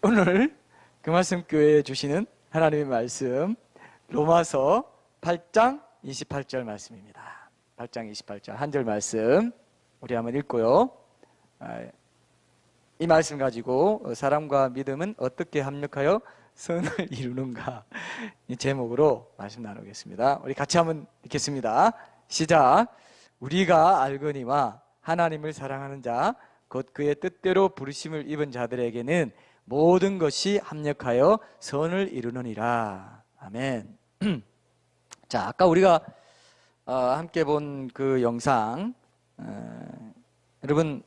오늘 그 말씀 교회에 주시는 하나님의 말씀 로마서 8장 28절 말씀입니다. 8장 28절 한 절 말씀 우리 한번 읽고요. 이 말씀 가지고 사람과 믿음은 어떻게 합력하여 선을 이루는가, 이 제목으로 말씀 나누겠습니다. 우리 같이 한번 읽겠습니다. 시작. 우리가 알거니와 하나님을 사랑하는 자 곧 그의 뜻대로 부르심을 입은 자들에게는 모든 것이 합력하여 선을 이루느니라. 아멘. 자, 아까 우리가 함께 본 그 영상, 여러분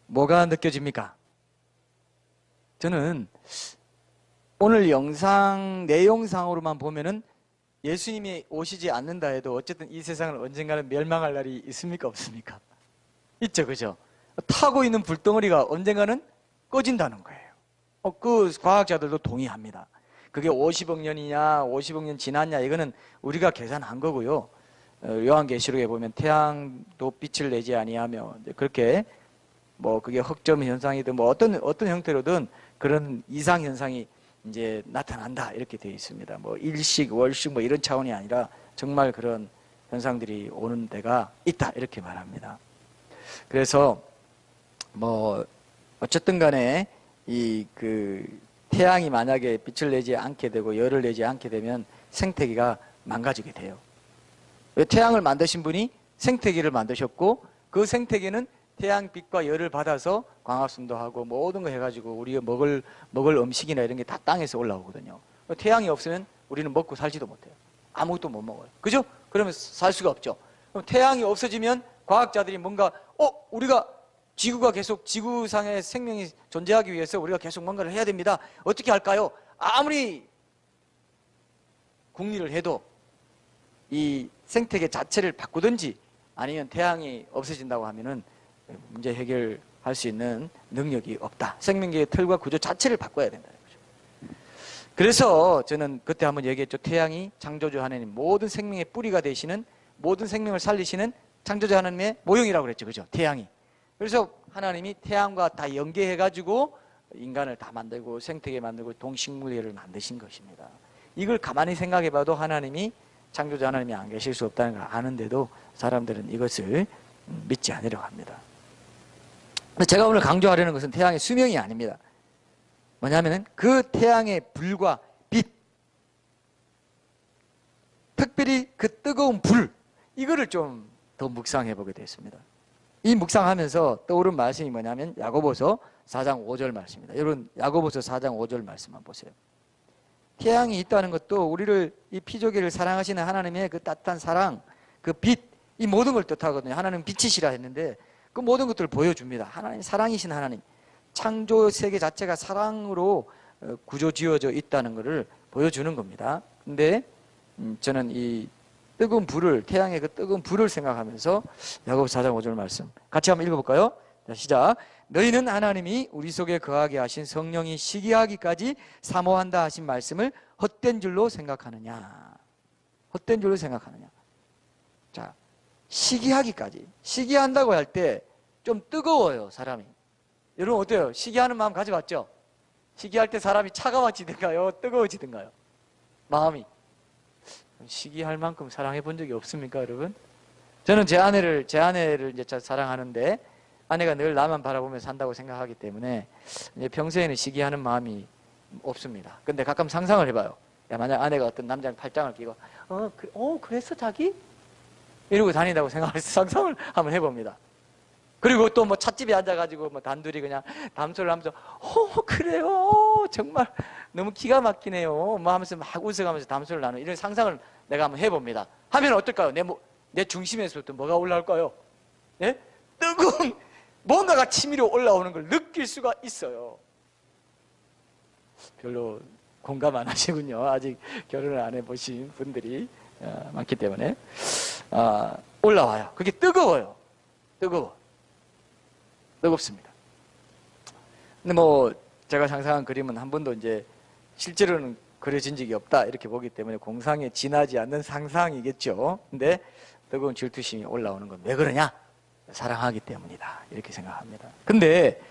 뭐가 느껴집니까? 저는 오늘 영상 내용상으로만 보면은 예수님이 오시지 않는다 해도 어쨌든 이 세상을 언젠가는 멸망할 날이 있습니까? 없습니까? 있죠, 그죠? 타고 있는 불덩어리가 언젠가는 꺼진다는 거예요. 그 과학자들도 동의합니다. 그게 50억 년이냐 50억 년 지났냐 이거는 우리가 계산한 거고요. 요한계시록에 보면 태양도 빛을 내지 아니하며 그렇게 뭐 그게 흑점 현상이든 뭐 어떤 형태로든 그런 이상 현상이 이제 나타난다 이렇게 되어 있습니다. 뭐 일식 월식 뭐 이런 차원이 아니라 정말 그런 현상들이 오는 데가 있다 이렇게 말합니다. 그래서 뭐 어쨌든 간에 이 그 태양이 만약에 빛을 내지 않게 되고 열을 내지 않게 되면 생태계가 망가지게 돼요. 태양을 만드신 분이 생태계를 만드셨고 그 생태계는 태양빛과 열을 받아서 광합성도 하고 모든 거 해가지고 우리가 먹을 음식이나 이런 게 다 땅에서 올라오거든요. 태양이 없으면 우리는 먹고 살지도 못해요. 아무것도 못 먹어요. 그죠? 그러면 살 수가 없죠. 그럼 태양이 없어지면 과학자들이 뭔가 우리가 지구가 계속 지구상의 생명이 존재하기 위해서 우리가 계속 뭔가를 해야 됩니다. 어떻게 할까요? 아무리 궁리를 해도 이 생태계 자체를 바꾸든지 아니면 태양이 없어진다고 하면은 문제 해결할 수 있는 능력이 없다. 생명계의 틀과 구조 자체를 바꿔야 된다는 거죠. 그래서 저는 그때 한번 얘기했죠. 태양이 창조주 하나님, 모든 생명의 뿌리가 되시는, 모든 생명을 살리시는 창조주 하나님의 모형이라고 그랬죠. 그죠? 태양이. 그래서 하나님이 태양과 다 연계해가지고 인간을 다 만들고 생태계 만들고 동식물계를 만드신 것입니다. 이걸 가만히 생각해봐도 하나님이 창조자 하나님이 안 계실 수 없다는 걸 아는데도 사람들은 이것을 믿지 않으려고 합니다. 제가 오늘 강조하려는 것은 태양의 수명이 아닙니다. 뭐냐면은 그 태양의 불과 빛, 특별히 그 뜨거운 불, 이거를 좀 더 묵상해 보게 됐습니다. 이 묵상하면서 떠오른 말씀이 뭐냐면 야고보서 4장 5절 말씀입니다. 여러분 야고보서 4장 5절 말씀만 보세요. 태양이 있다는 것도 우리를 이 피조계를 사랑하시는 하나님의 그 따뜻한 사랑, 그 빛, 이 모든 걸 뜻하거든요. 하나님은 빛이시라 했는데 그 모든 것들을 보여줍니다. 하나님 사랑이신 하나님, 창조 세계 자체가 사랑으로 구조 지어져 있다는 것을 보여주는 겁니다. 근데 저는 이 뜨거운 불을, 태양의 그 뜨거운 불을 생각하면서 야고보서 4장 5절 말씀 같이 한번 읽어볼까요? 자, 시작. 너희는 하나님이 우리 속에 거하게 하신 성령이 시기하기까지 사모한다 하신 말씀을 헛된 줄로 생각하느냐? 헛된 줄로 생각하느냐? 자, 시기하기까지. 시기한다고 할 때 좀 뜨거워요, 사람이. 여러분 어때요? 시기하는 마음 가져봤죠? 시기할 때 사람이 차가워지든가요? 뜨거워지든가요? 마음이. 시기할 만큼 사랑해 본 적이 없습니까, 여러분? 저는 제 아내를 이제 사랑하는데 아내가 늘 나만 바라보면서 산다고 생각하기 때문에 이제 평소에는 시기하는 마음이 없습니다. 근데 가끔 상상을 해봐요. 야, 만약 아내가 어떤 남자랑 팔짱을 끼고 그랬어 자기? 이러고 다닌다고 생각해서 상상을 한번 해봅니다. 그리고 또 뭐 찻집에 앉아가지고 뭐 단둘이 그냥 담소를 하면서 그래요 정말 너무 기가 막히네요 뭐 하면서 막 웃어가면서 담소를 나누는 이런 상상을 내가 한번 해봅니다. 하면 어떨까요? 내 중심에서부터 뭐가 올라올까요? 예? 뜨거운 뭔가가 치밀어 올라오는 걸 느낄 수가 있어요. 별로 공감 안 하시군요. 아직 결혼을 안 해보신 분들이 많기 때문에 올라와요. 그게 뜨거워요. 뜨겁습니다. 근데 뭐 제가 상상한 그림은 한 번도 이제 실제로는 그려진 적이 없다 이렇게 보기 때문에 공상에 지나지 않는 상상이겠죠. 근데 뜨거운 질투심이 올라오는 건 왜 그러냐? 사랑하기 때문이다 이렇게 생각합니다. 근데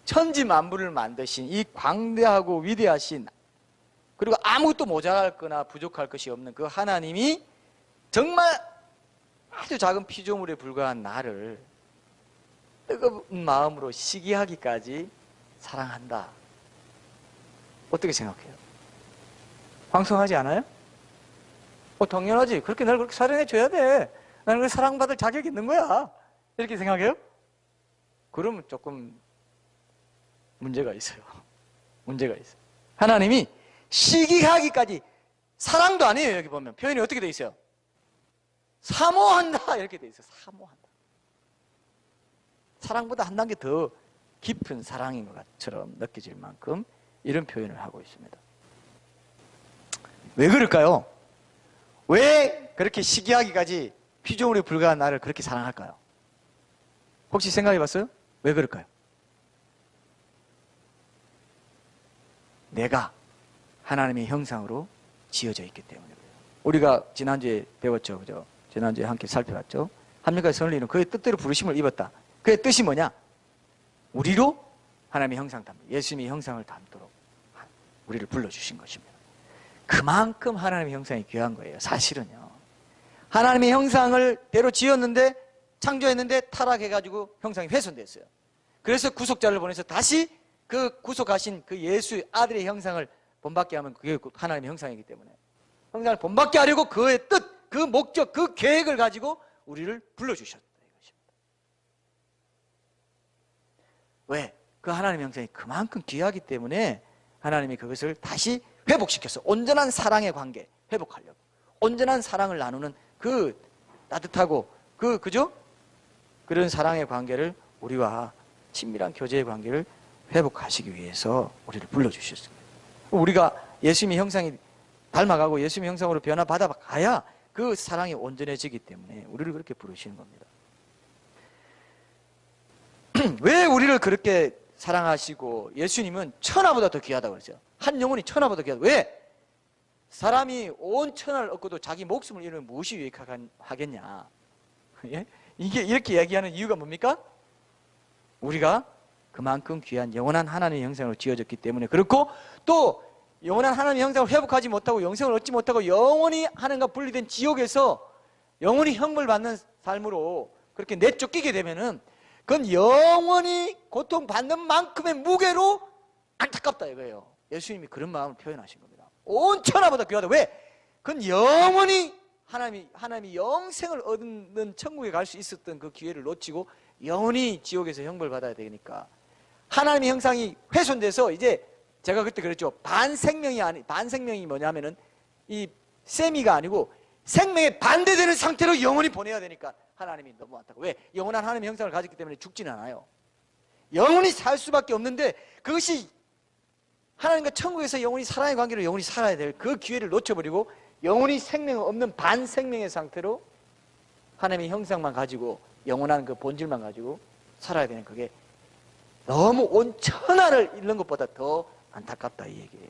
천지 만물을 만드신 이 광대하고 위대하신, 그리고 아무것도 모자랄 거나 부족할 것이 없는 그 하나님이 정말 아주 작은 피조물에 불과한 나를 뜨거운 마음으로 시기하기까지 사랑한다. 어떻게 생각해요? 황송하지 않아요? 당연하지. 그렇게 날 그렇게 사랑해 줘야 돼. 나는 사랑받을 자격이 있는 거야. 이렇게 생각해요? 그러면 조금 문제가 있어요. 문제가 있어요. 하나님이 시기하기까지, 사랑도 아니에요. 여기 보면 표현이 어떻게 돼 있어요? 사모한다 이렇게 돼 있어요. 사모한다. 사랑보다 한 단계 더 깊은 사랑인 것처럼 느껴질 만큼 이런 표현을 하고 있습니다. 왜 그럴까요? 왜 그렇게 시기하기까지 피조물에 불과한 나를 그렇게 사랑할까요? 혹시 생각해 봤어요? 왜 그럴까요? 내가 하나님의 형상으로 지어져 있기 때문에 그래요. 우리가 지난주에 배웠죠, 그죠? 지난주에 함께 살펴봤죠? 합력과 선리는 그의 뜻대로 부르심을 입었다. 그의 뜻이 뭐냐? 우리로 하나님의 형상 담, 예수님의 형상을 담도록 우리를 불러주신 것입니다. 그만큼 하나님의 형상이 귀한 거예요. 사실은요. 하나님의 형상을 대로 지었는데, 창조했는데 타락해가지고 형상이 훼손됐어요. 그래서 구속자를 보내서 다시 그 구속하신 그 예수의 아들의 형상을 본받게 하면 그게 하나님의 형상이기 때문에 형상을 본받게 하려고 그의 뜻, 그 목적, 그 계획을 가지고 우리를 불러주셨다 이것입니다. 왜? 그 하나님의 형상이 그만큼 귀하기 때문에 하나님이 그것을 다시 회복시켰어. 온전한 사랑의 관계 회복하려고, 온전한 사랑을 나누는 그 따뜻하고 그죠? 그런 사랑의 관계를, 우리와 친밀한 교제의 관계를 회복하시기 위해서 우리를 불러주셨습니다. 우리가 예수님의 형상이 닮아가고 예수님의 형상으로 변화받아 가야 그 사랑이 온전해지기 때문에 우리를 그렇게 부르시는 겁니다. 왜 우리를 그렇게 사랑하시고, 예수님은 천하보다 더 귀하다고 그러죠. 한 영혼이 천하보다 귀하다. 왜? 사람이 온 천하를 얻고도 자기 목숨을 잃으면 무엇이 유익하겠냐. 예? 이게 이렇게 얘기하는 이유가 뭡니까? 우리가 그만큼 귀한 영원한 하나님의 형상으로 지어졌기 때문에 그렇고, 또 영원한 하나님의 형상을 회복하지 못하고 영생을 얻지 못하고 영원히 하나님과 분리된 지옥에서 영원히 형벌 받는 삶으로 그렇게 내쫓기게 되면은 그건 영원히 고통받는 만큼의 무게로 안타깝다 이거예요. 예수님이 그런 마음을 표현하신 겁니다. 온 천하보다 귀하다. 왜? 그건 영원히 하나님이 영생을 얻는 천국에 갈 수 있었던 그 기회를 놓치고 영원히 지옥에서 형벌 받아야 되니까, 하나님의 형상이 훼손돼서 이제 제가 그때 그랬죠. 반생명이 뭐냐면은 이 세미가 아니고 생명에 반대되는 상태로 영원히 보내야 되니까 하나님이 너무 안타까워. 왜? 영원한 하나님의 형상을 가졌기 때문에 죽지는 않아요. 영원히 살 수밖에 없는데, 그것이 하나님과 천국에서 영원히 사랑의 관계로 영원히 살아야 될 그 기회를 놓쳐버리고 영원히 생명 없는 반생명의 상태로 하나님의 형상만 가지고 영원한 그 본질만 가지고 살아야 되는, 그게 너무 온 천하를 잃는 것보다 더 안타깝다 이 얘기예요.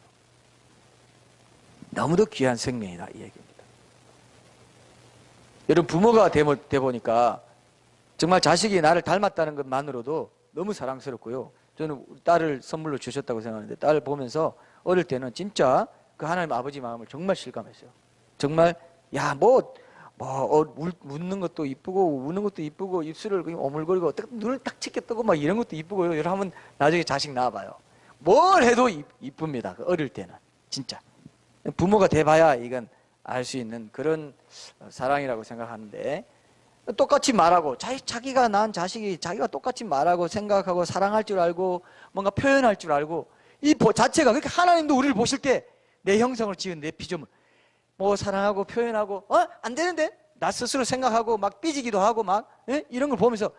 너무도 귀한 생명이다 이 얘기입니다. 여러분, 부모가 돼 보니까 정말 자식이 나를 닮았다는 것만으로도 너무 사랑스럽고요. 저는 딸을 선물로 주셨다고 생각하는데, 딸을 보면서 어릴 때는 진짜 그 하나님 아버지 마음을 정말 실감했어요. 정말 웃는 것도 이쁘고 우는 것도 이쁘고 입술을 오물거리고 눈을 딱 찢게 뜨고 막 이런 것도 이쁘고요. 여러분 나중에 자식 낳아봐요. 뭘 해도 이쁩니다. 어릴 때는 진짜 부모가 돼봐야 이건 알 수 있는 그런 사랑이라고 생각하는데, 똑같이 말하고 자기가 낳은 자식이 자기가 똑같이 말하고 생각하고 사랑할 줄 알고 뭔가 표현할 줄 알고, 이 자체가 그렇게 하나님도 우리를 보실 때 내 형상을 지은 내 피조물 뭐 사랑하고 표현하고 안 되는데 나 스스로 생각하고 막 삐지기도 하고 막 이런 걸 보면서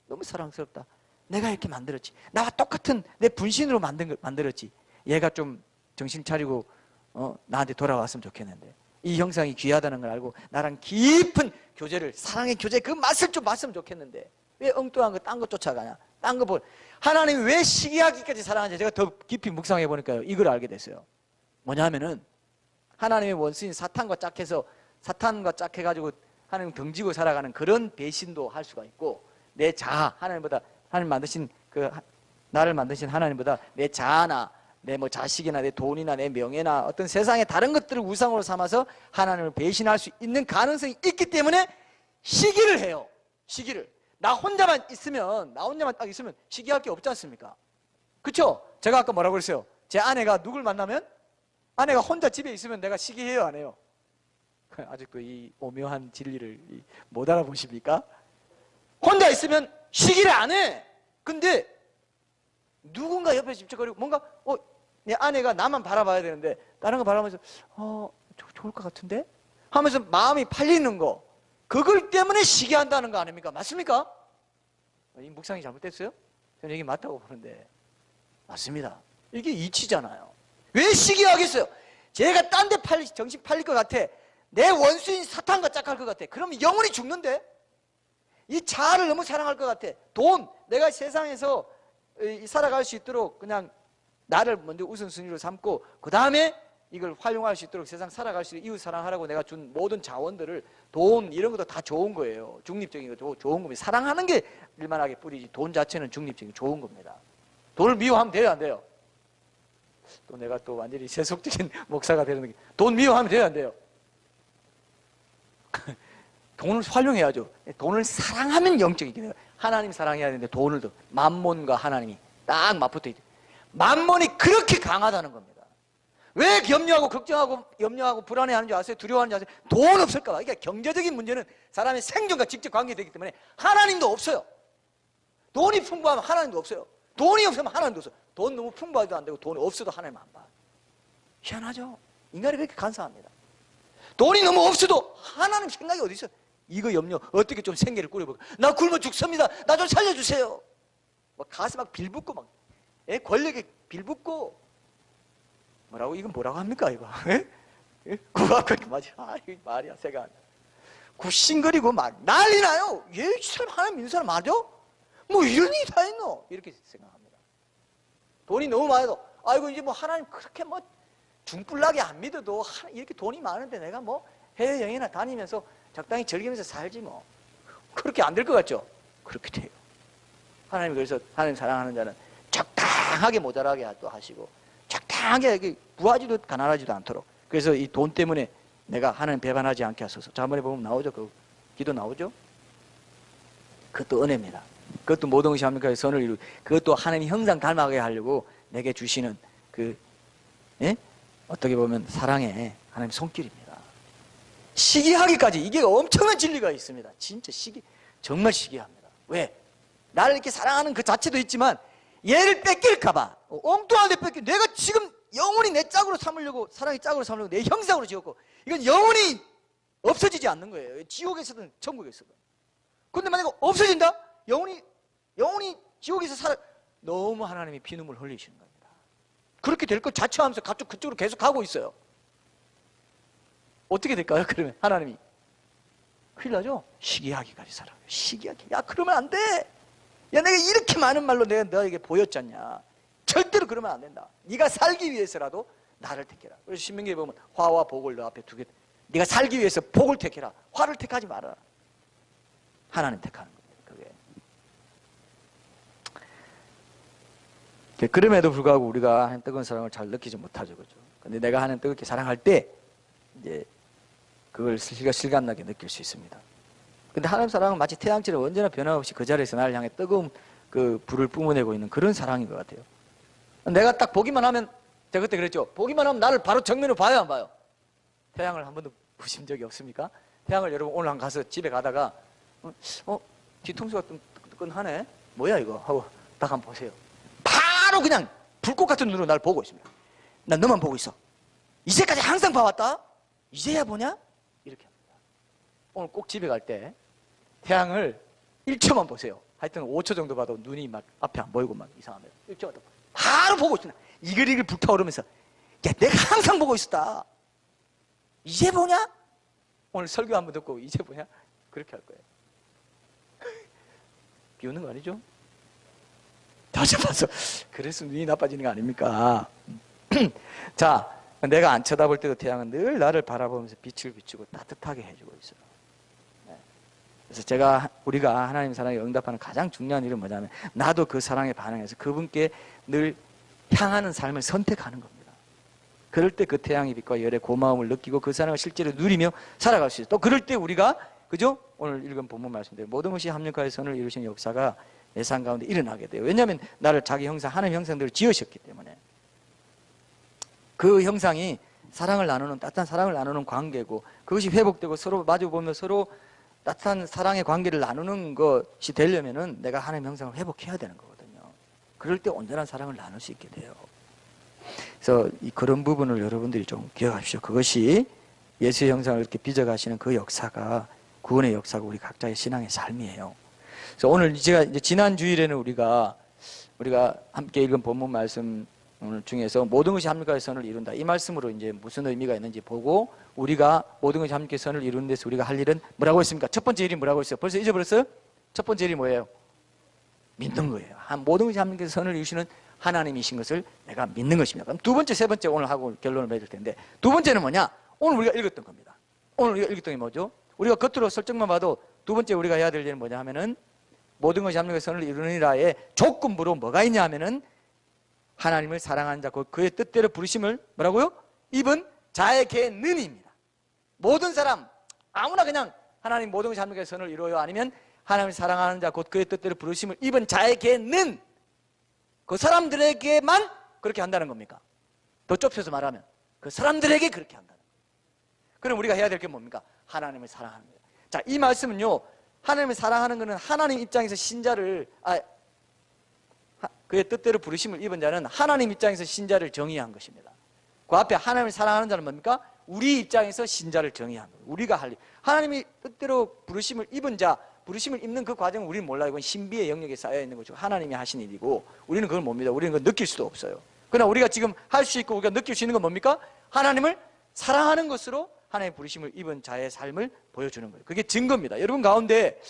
너무 사랑스럽다. 내가 이렇게 만들었지. 나와 똑같은 내 분신으로 만들었지. 얘가 좀 정신 차리고 나한테 돌아왔으면 좋겠는데, 이 형상이 귀하다는 걸 알고 나랑 깊은 교제를, 사랑의 교제 그 맛을 좀 봤으면 좋겠는데 왜 엉뚱한 거 딴 거 쫓아가냐. 딴 거 하나님이 왜 시기하기까지 사랑하는지 제가 더 깊이 묵상해 보니까요, 이걸 알게 됐어요. 뭐냐면은 하나님의 원수인 사탄과 짝해가지고 하나님 등지고 살아가는 그런 배신도 할 수가 있고, 내 자아, 하나님보다, 하나님 만드신 나를 만드신 하나님보다 내 자아나 내 뭐 자식이나 내 돈이나 내 명예나 어떤 세상의 다른 것들을 우상으로 삼아서 하나님을 배신할 수 있는 가능성이 있기 때문에 시기를 해요. 시기를. 나 혼자만 딱 있으면 시기할 게 없지 않습니까? 그렇죠? 제가 아까 뭐라고 그랬어요? 제 아내가 누굴 만나면, 아내가 혼자 집에 있으면 내가 시기해요, 안 해요? 아직도 이 오묘한 진리를 못 알아보십니까? 혼자 있으면 시기를 안 해. 근데 누군가 옆에 집적거리고 뭔가 내 아내가 나만 바라봐야 되는데 다른 거 바라보면서 좋을 것 같은데? 하면서 마음이 팔리는 거, 그걸 때문에 시기한다는 거 아닙니까? 맞습니까? 이 묵상이 잘못됐어요? 저는 이게 맞다고 보는데 맞습니다. 이게 이치잖아요. 왜 시기하겠어요? 제가 딴 데 정신 팔릴 것 같아. 내 원수인 사탄과 짝할 것 같아. 그러면 영원히 죽는데? 이 자아를 너무 사랑할 것 같아. 돈, 내가 세상에서 살아갈 수 있도록 그냥 나를 먼저 우선순위로 삼고 그 다음에 이걸 활용할 수 있도록 세상 살아갈 수 있도록 이웃 사랑하라고 내가 준 모든 자원들을, 돈 이런 것도 다 좋은 거예요. 중립적인 거 좋은 겁니다. 사랑하는 게 일만하게 뿌리지 돈 자체는 중립적인 좋은 겁니다. 돈을 미워하면 돼요, 안 돼요? 또 내가 또 완전히 세속적인 목사가 되는 게, 돈 미워하면 돼요, 안 돼요? 돈을 활용해야죠. 돈을 사랑하면 영적이게 돼요. 하나님 사랑해야 되는데 돈을 더, 만몬과 하나님이 딱 맞붙어 있죠. 만몬이 그렇게 강하다는 겁니다. 왜 염려하고 걱정하고 염려하고 불안해하는 줄 아세요? 두려워하는 줄 아세요? 돈 없을까 봐. 그러니까 경제적인 문제는 사람의 생존과 직접 관계되기 때문에 하나님도 없어요. 돈이 풍부하면 하나님도 없어요. 돈이 없으면 하나님도 없어요. 돈 너무 풍부해도 안 되고 돈이 없어도 하나님 안 봐. 희한하죠? 인간이 그렇게 간사합니다. 돈이 너무 없어도 하나님 생각이 어디 있어요? 이거 염려, 어떻게 좀 생계를 꾸려볼까? 나 굶어 죽습니다. 나 좀 살려주세요. 막 가슴 막 빌붙고 막 권력에 빌붙고 뭐라고, 이건 뭐라고 합니까 이거? 구하고 맞아. 이 말이야 새가 굽신거리고 막 난리 나요. 얘 사람 하나님 믿는 사람 맞아? 뭐 이런 일이 다 있노? 이렇게 생각합니다. 돈이 너무 많아도 아이고 이제 뭐 하나님 그렇게 뭐 중불나게 안 믿어도 이렇게 돈이 많은데 내가 뭐 해외여행이나 다니면서 적당히 즐기면서 살지 뭐. 그렇게 안 될 것 같죠? 그렇게 돼요. 하나님 그래서 하나님 사랑하는 자는 적당하게 모자라게 또 하시고 적당하게 부하지도 가난하지도 않도록. 그래서 이 돈 때문에 내가 하나님 배반하지 않게 하소서. 저번에 보면 나오죠? 그 기도 나오죠? 그것도 은혜입니다. 그것도 모동시합니까? 선을 이루고 그것도 하나님 형상 닮아가게 하려고 내게 주시는 그 어떻게 보면 사랑의 하나님 손길입니다. 시기하기까지 이게 엄청난 진리가 있습니다. 진짜 정말 시기합니다. 왜? 나를 이렇게 사랑하는 그 자체도 있지만 얘를 뺏길까봐 엉뚱한 데 내가 지금 영원히 내 짝으로 삼으려고, 사랑의 짝으로 삼으려고 내 형상으로 지었고 이건 영원히 없어지지 않는 거예요. 지옥에서든 천국에서든. 근데 만약에 없어진다? 영원히 지옥에서 너무 하나님이 피눈물 흘리시는 겁니다. 그렇게 될 것 자처하면서 그쪽으로 계속 가고 있어요. 어떻게 될까요? 그러면 하나님이 큰일 나죠? 시기하기까지 살아요. 시기하기. 야 그러면 안 돼. 야 내가 이렇게 많은 말로 내가 너에게 보였잖냐. 절대로 그러면 안 된다. 네가 살기 위해서라도 나를 택해라. 그래서 신명기에 보면 화와 복을 너 앞에 두게. 네가 살기 위해서 복을 택해라. 화를 택하지 말아라. 하나님 택하는 겁니다. 그게. 그럼에도 불구하고 우리가 하나님 뜨거운 사랑을 잘 느끼지 못하죠, 그죠? 근데 내가 하나님 뜨겁게 사랑할 때 이제 그걸 실감나게 느낄 수 있습니다. 근데 하나님 사랑은 마치 태양처럼 언제나 변함없이 그 자리에서 나를 향해 뜨거운 그 불을 뿜어내고 있는 그런 사랑인 것 같아요. 내가 딱 보기만 하면, 제가 그때 그랬죠. 보기만 하면 나를 바로 정면으로 봐요, 안 봐요? 태양을 한 번도 보신 적이 없습니까? 태양을 여러분 오늘 가서 집에 가다가 뒤통수가 뜨끈하네? 뭐야 이거? 하고 딱 한번 보세요. 바로 그냥 불꽃 같은 눈으로 날 보고 있습니다. 난 너만 보고 있어. 이제까지 항상 봐왔다? 이제야 보냐? 이렇게 합니다. 오늘 꼭 집에 갈 때 태양을 1초만 보세요. 하여튼 5초 정도 봐도 눈이 막 앞에 안 보이고 막 이상합니다. 1초만 더 바로 보고 있습니다. 이글이글 불타오르면서 야 내가 항상 보고 있었다. 이제 보냐? 오늘 설교 한번 듣고 이제 보냐? 그렇게 할 거예요. 비웃는 거 아니죠? 다시 봐서 그래서 눈이 나빠지는 거 아닙니까? 자, 내가 안 쳐다볼 때도 태양은 늘 나를 바라보면서 빛을 비추고 따뜻하게 해주고 있어요. 그래서 우리가 하나님 사랑에 응답하는 가장 중요한 일은 뭐냐면 나도 그 사랑에 반응해서 그분께 늘 향하는 삶을 선택하는 겁니다. 그럴 때 그 태양의 빛과 열의 고마움을 느끼고 그 사랑을 실제로 누리며 살아갈 수 있어요. 또 그럴 때 우리가 그죠? 오늘 읽은 본문 말씀대로 모든 것이 합력하여 선을 이루신 역사가 내 삶 가운데 일어나게 돼요. 왜냐하면 나를 자기 형상, 하나님 형상대로 지으셨기 때문에. 그 형상이 사랑을 나누는, 따뜻한 사랑을 나누는 관계고, 그것이 회복되고 서로 마주보며 서로 따뜻한 사랑의 관계를 나누는 것이 되려면은 내가 하나님 형상을 회복해야 되는 거거든요. 그럴 때 온전한 사랑을 나눌 수 있게 돼요. 그래서 그런 부분을 여러분들이 좀 기억하십시오. 그것이 예수의 형상을 이렇게 빚어가시는 그 역사가 구원의 역사가 우리 각자의 신앙의 삶이에요. 그래서 오늘 제가 이제 지난 주일에는 우리가 함께 읽은 본문 말씀 중에서 모든 것이 합력하여 선을 이룬다. 이 말씀으로 이제 무슨 의미가 있는지 보고 우리가 모든 것이 함께 선을 이루는 데서 우리가 할 일은 뭐라고 했습니까? 첫 번째 일이 뭐라고 했어요? 벌써 잊어버렸어요? 첫 번째 일이 뭐예요? 믿는 거예요. 모든 것이 함께 선을 이루시는 하나님이신 것을 내가 믿는 것입니다. 그럼 두 번째, 세 번째 오늘 하고 결론을 맺을 텐데 두 번째는 뭐냐? 오늘 우리가 읽었던 겁니다. 오늘 우리가 읽었던 게 뭐죠? 우리가 겉으로 설정만 봐도 두 번째 우리가 해야 될 일은 뭐냐 하면은 모든 것이 합력하여 선을 이루느니라의 조건부로 뭐가 있냐 하면은 하나님을 사랑하는 자, 그의 뜻대로 부르심을 뭐라고요? 입은 자에게는입니다. 모든 사람, 아무나 그냥 하나님 모든 것이 합력하여 선을 이루어요. 아니면 하나님을 사랑하는 자, 곧 그의 뜻대로 부르심을 입은 자에게는 그 사람들에게만 그렇게 한다는 겁니까? 더 좁혀서 말하면 그 사람들에게 그렇게 한다는 겁니다. 그럼 우리가 해야 될 게 뭡니까? 하나님을 사랑하는 거예요. 자, 이 말씀은요, 하나님을 사랑하는 것은 하나님 입장에서 신자를 그의 뜻대로 부르심을 입은 자는 하나님 입장에서 신자를 정의한 것입니다. 그 앞에 하나님을 사랑하는 자는 뭡니까? 우리 입장에서 신자를 정의한 거예요. 우리가 할 일. 하나님이 뜻대로 부르심을 입은 자, 부르심을 입는 그 과정은 우리는 몰라요. 이건 신비의 영역에 쌓여 있는 거죠. 하나님이 하신 일이고 우리는 그걸 뭡니다. 우리는 그걸 느낄 수도 없어요. 그러나 우리가 지금 할 수 있고 우리가 느낄 수 있는 건 뭡니까? 하나님을 사랑하는 것으로 하나님의 부르심을 입은 자의 삶을 보여주는 거예요. 그게 증거입니다. 여러분 가운데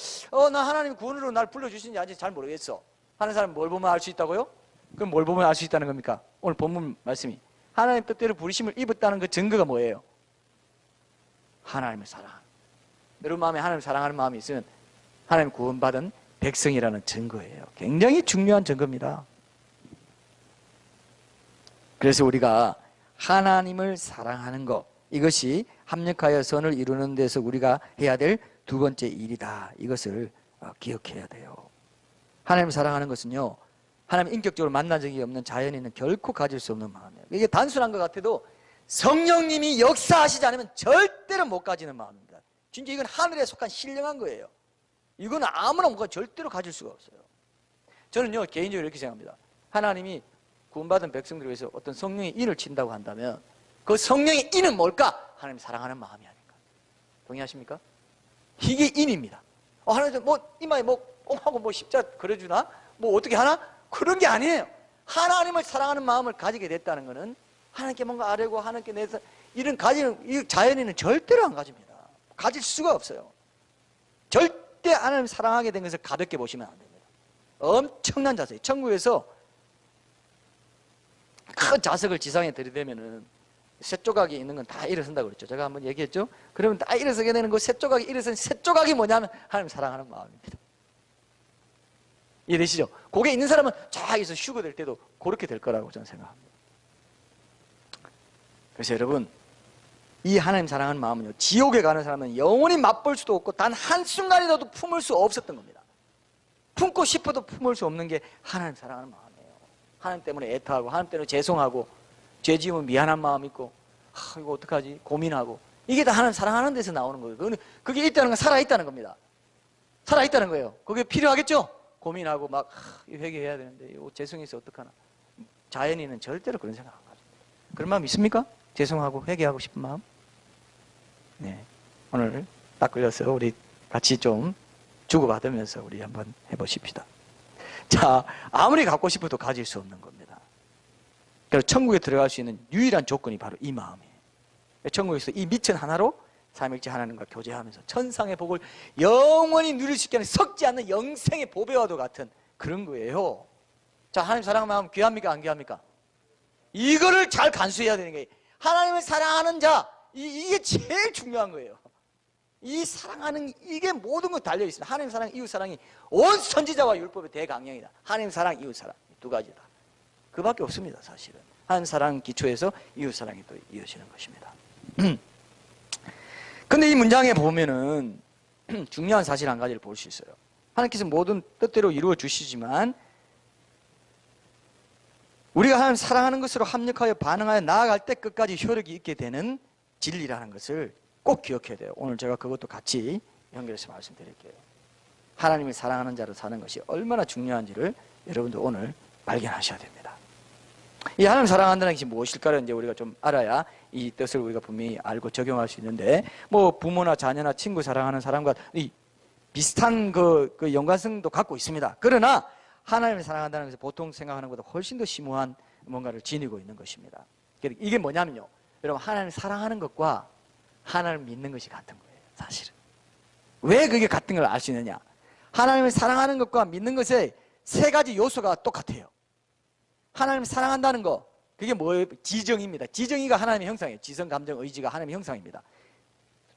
나 하나님 구원으로 날 불러주시는지 아직 잘 모르겠어 하는 사람은 뭘 보면 알 수 있다고요? 그럼 뭘 보면 알 수 있다는 겁니까? 오늘 본문 말씀이 하나님 뜻대로 부르심을 입었다는 그 증거가 뭐예요? 하나님을 사랑하는, 여러분 마음에 하나님을 사랑하는 마음이 있으면 하나님 구원받은 백성이라는 증거예요. 굉장히 중요한 증거입니다. 그래서 우리가 하나님을 사랑하는 것, 이것이 합력하여 선을 이루는 데서 우리가 해야 될 두 번째 일이다. 이것을 기억해야 돼요. 하나님을 사랑하는 것은요, 하나님 인격적으로 만난 적이 없는 자연인은 결코 가질 수 없는 마음이에요. 이게 단순한 것 같아도 성령님이 역사하시지 않으면 절대로 못 가지는 마음입니다. 진짜 이건 하늘에 속한 신령한 거예요. 이건 아무나 뭔가 절대로 가질 수가 없어요. 저는요, 개인적으로 이렇게 생각합니다. 하나님이 구원받은 백성들을 위해서 어떤 성령의 인을 친다고 한다면 그 성령의 인은 뭘까? 하나님 사랑하는 마음이 아닐까. 동의하십니까? 이게 인입니다. 하나님 이마에 꽁하고 십자 그려주나? 어떻게 하나? 그런 게 아니에요. 하나님을 사랑하는 마음을 가지게 됐다는 것은 하나님께 뭔가 아뢰고 하나님께 내서 이런 가지는 이 자연인은 절대로 안 가집니다. 가질 수가 없어요. 절대 하나님을 사랑하게 된 것을 가볍게 보시면 안 됩니다. 엄청난 자세예요. 천국에서 큰 자석을 지상에 들이대면은 새 조각이 있는 건 다 일어선다고 그랬죠. 제가 한번 얘기했죠. 그러면 다 일어서게 되는 그 새 조각이 일어선 새 조각이 뭐냐면 하나님 사랑하는 마음입니다. 이해되시죠? 거기에 있는 사람은 저기서 휴거될 때도 그렇게 될 거라고 저는 생각합니다. 그래서 여러분, 이 하나님 사랑하는 마음은요, 지옥에 가는 사람은 영원히 맛볼 수도 없고 단 한순간이라도 품을 수 없었던 겁니다. 품고 싶어도 품을 수 없는 게 하나님 사랑하는 마음이에요. 하나님 때문에 애타하고 하나님 때문에 죄송하고 죄 지으면 미안한 마음 있고 이거 어떡하지? 고민하고 이게 다 하나님 사랑하는 데서 나오는 거예요. 그게 있다는 건 살아있다는 겁니다. 살아있다는 거예요. 그게 필요하겠죠? 고민하고 막 회개해야 되는데 이거 죄송해서 어떡하나. 자연인은 절대로 그런 생각 안 가집니다. 그런 마음 있습니까? 죄송하고 회개하고 싶은 마음? 네, 오늘 딱 걸려서 우리 같이 좀 주고받으면서 우리 한번 해보십시다. 자, 아무리 갖고 싶어도 가질 수 없는 겁니다. 그래서 천국에 들어갈 수 있는 유일한 조건이 바로 이 마음이에요. 천국에서 이 미천 하나로 삼일째 하나님과 교제하면서 천상의 복을 영원히 누릴 수 있게 하는 썩지 않는 영생의 보배와도 같은 그런 거예요. 자, 하나님 사랑하는 마음 귀합니까? 안 귀합니까? 이거를 잘 간수해야 되는 거예요. 하나님을 사랑하는 자, 이게 제일 중요한 거예요. 이 사랑하는 이게 모든 것 달려 있습니다. 하나님 사랑, 이웃 사랑이 온 선지자와 율법의 대강령이다. 하나님 사랑, 이웃 사랑 두 가지다. 그밖에 없습니다. 사실은 하나님 사랑 기초에서 이웃 사랑이 또 이어지는 것입니다. 근데 이 문장에 보면은 중요한 사실 한 가지를 볼 수 있어요. 하나님께서 모든 뜻대로 이루어 주시지만 우리가 하나님 사랑하는 것으로 합력하여 반응하여 나아갈 때 끝까지 효력이 있게 되는 진리라는 것을 꼭 기억해야 돼요. 오늘 제가 그것도 같이 연결해서 말씀드릴게요. 하나님을 사랑하는 자로 사는 것이 얼마나 중요한지를 여러분도 오늘 발견하셔야 됩니다. 이 하나님 사랑한다는 것이 무엇일까를 이제 우리가 좀 알아야 이 뜻을 우리가 분명히 알고 적용할 수 있는데, 뭐 부모나 자녀나 친구 사랑하는 사람과 이 비슷한 그 연관성도 갖고 있습니다. 그러나 하나님을 사랑한다는 것은 보통 생각하는 것보다 훨씬 더 심오한 뭔가를 지니고 있는 것입니다. 이게 뭐냐면요, 여러분, 하나님을 사랑하는 것과 하나님을 믿는 것이 같은 거예요. 사실은 왜 그게 같은 걸 알 수 있느냐, 하나님을 사랑하는 것과 믿는 것의 세 가지 요소가 똑같아요. 하나님을 사랑한다는 거, 그게 뭐예요? 지정입니다. 지정이가 하나님의 형상이에요. 지성, 감정, 의지가 하나님의 형상입니다.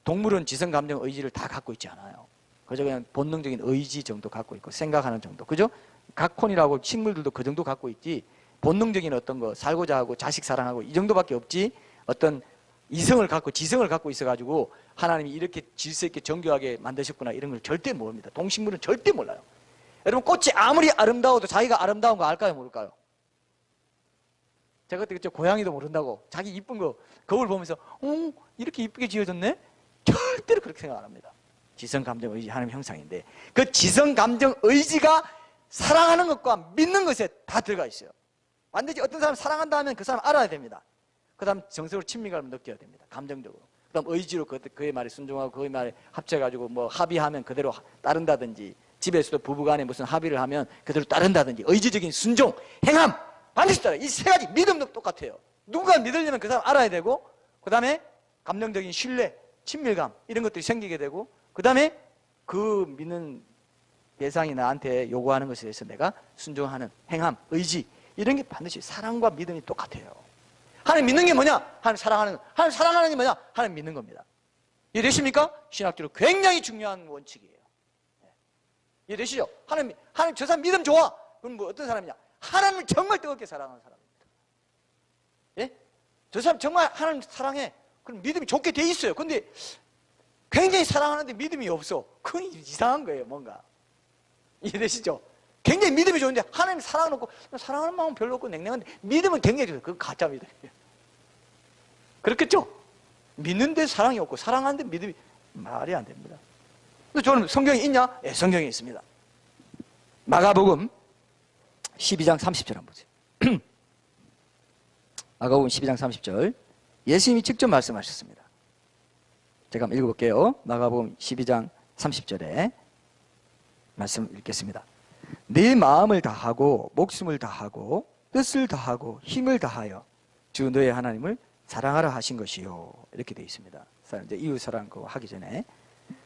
동물은 지성, 감정, 의지를 다 갖고 있지 않아요. 그저 그냥 본능적인 의지 정도 갖고 있고 생각하는 정도, 그죠? 각콘이라고 식물들도 그 정도 갖고 있지, 본능적인 어떤 거, 살고자 하고 자식 사랑하고 이 정도밖에 없지, 어떤 이성을 갖고 지성을 갖고 있어가지고 하나님이 이렇게 질서 있게 정교하게 만드셨구나 이런 걸 절대 모릅니다. 동식물은 절대 몰라요. 여러분, 꽃이 아무리 아름다워도 자기가 아름다운 거 알까요, 모를까요? 제가 그때 그랬죠. 고양이도 모른다고. 자기 이쁜 거 거울 보면서 이렇게 이쁘게 지어졌네? 절대로 그렇게 생각 안 합니다. 지성, 감정, 의지 하나님의 형상인데, 그 지성, 감정, 의지가 사랑하는 것과 믿는 것에 다 들어가 있어요. 반드시 어떤 사람 사랑한다 하면 그 사람 알아야 됩니다. 그 다음 정서로 친밀감을 느껴야 됩니다. 감정적으로. 그 다음 의지로 그의 말에 순종하고 그의 말에 합쳐가지고 뭐 합의하면 그대로 따른다든지, 집에서도 부부간에 무슨 합의를 하면 그대로 따른다든지, 의지적인 순종, 행함 반드시 따라. 이 세 가지 믿음도 똑같아요. 누군가 믿으려면 그 사람 알아야 되고, 그 다음에 감정적인 신뢰, 친밀감 이런 것들이 생기게 되고, 그 다음에 그 믿는 대상이 나한테 요구하는 것에 대해서 내가 순종하는 행함, 의지, 이런 게 반드시 사랑과 믿음이 똑같아요. 하나님 믿는 게 뭐냐? 하나님 사랑하는 거. 하나님 사랑하는 게 뭐냐? 하나님 믿는 겁니다. 이해되십니까? 신학적으로 굉장히 중요한 원칙이에요. 이해되시죠? 하나님 저 사람 믿음 좋아. 그럼 뭐 어떤 사람이냐? 하나님을 정말 뜨겁게 사랑하는 사람입니다. 예? 저 사람 정말 하나님 사랑해. 그럼 믿음이 좋게 돼 있어요. 근데 굉장히 사랑하는데 믿음이 없어. 그건 이상한 거예요, 뭔가. 이해되시죠? 굉장히 믿음이 좋은데 하나님 사랑은 없고, 사랑하는 마음은 별로 없고 냉랭한데 믿음은 굉장히 좋아요. 그건 가짜 믿음이에요. 그렇겠죠? 믿는데 사랑이 없고 사랑하는데 믿음이, 말이 안 됩니다. 근데 저는 성경이 있냐? 예, 성경이 있습니다. 마가복음 12장 30절 한번 보세요. 마가복음 12장 30절, 예수님이 직접 말씀하셨습니다. 제가 한번 읽어볼게요. 마가복음 12장 30절에 말씀 읽겠습니다. 내 마음을 다하고 목숨을 다하고 뜻을 다하고 힘을 다하여 주 너의 하나님을 사랑하라 하신 것이요, 이렇게 되어 있습니다. 이제 이웃 사랑 그거 하기 전에,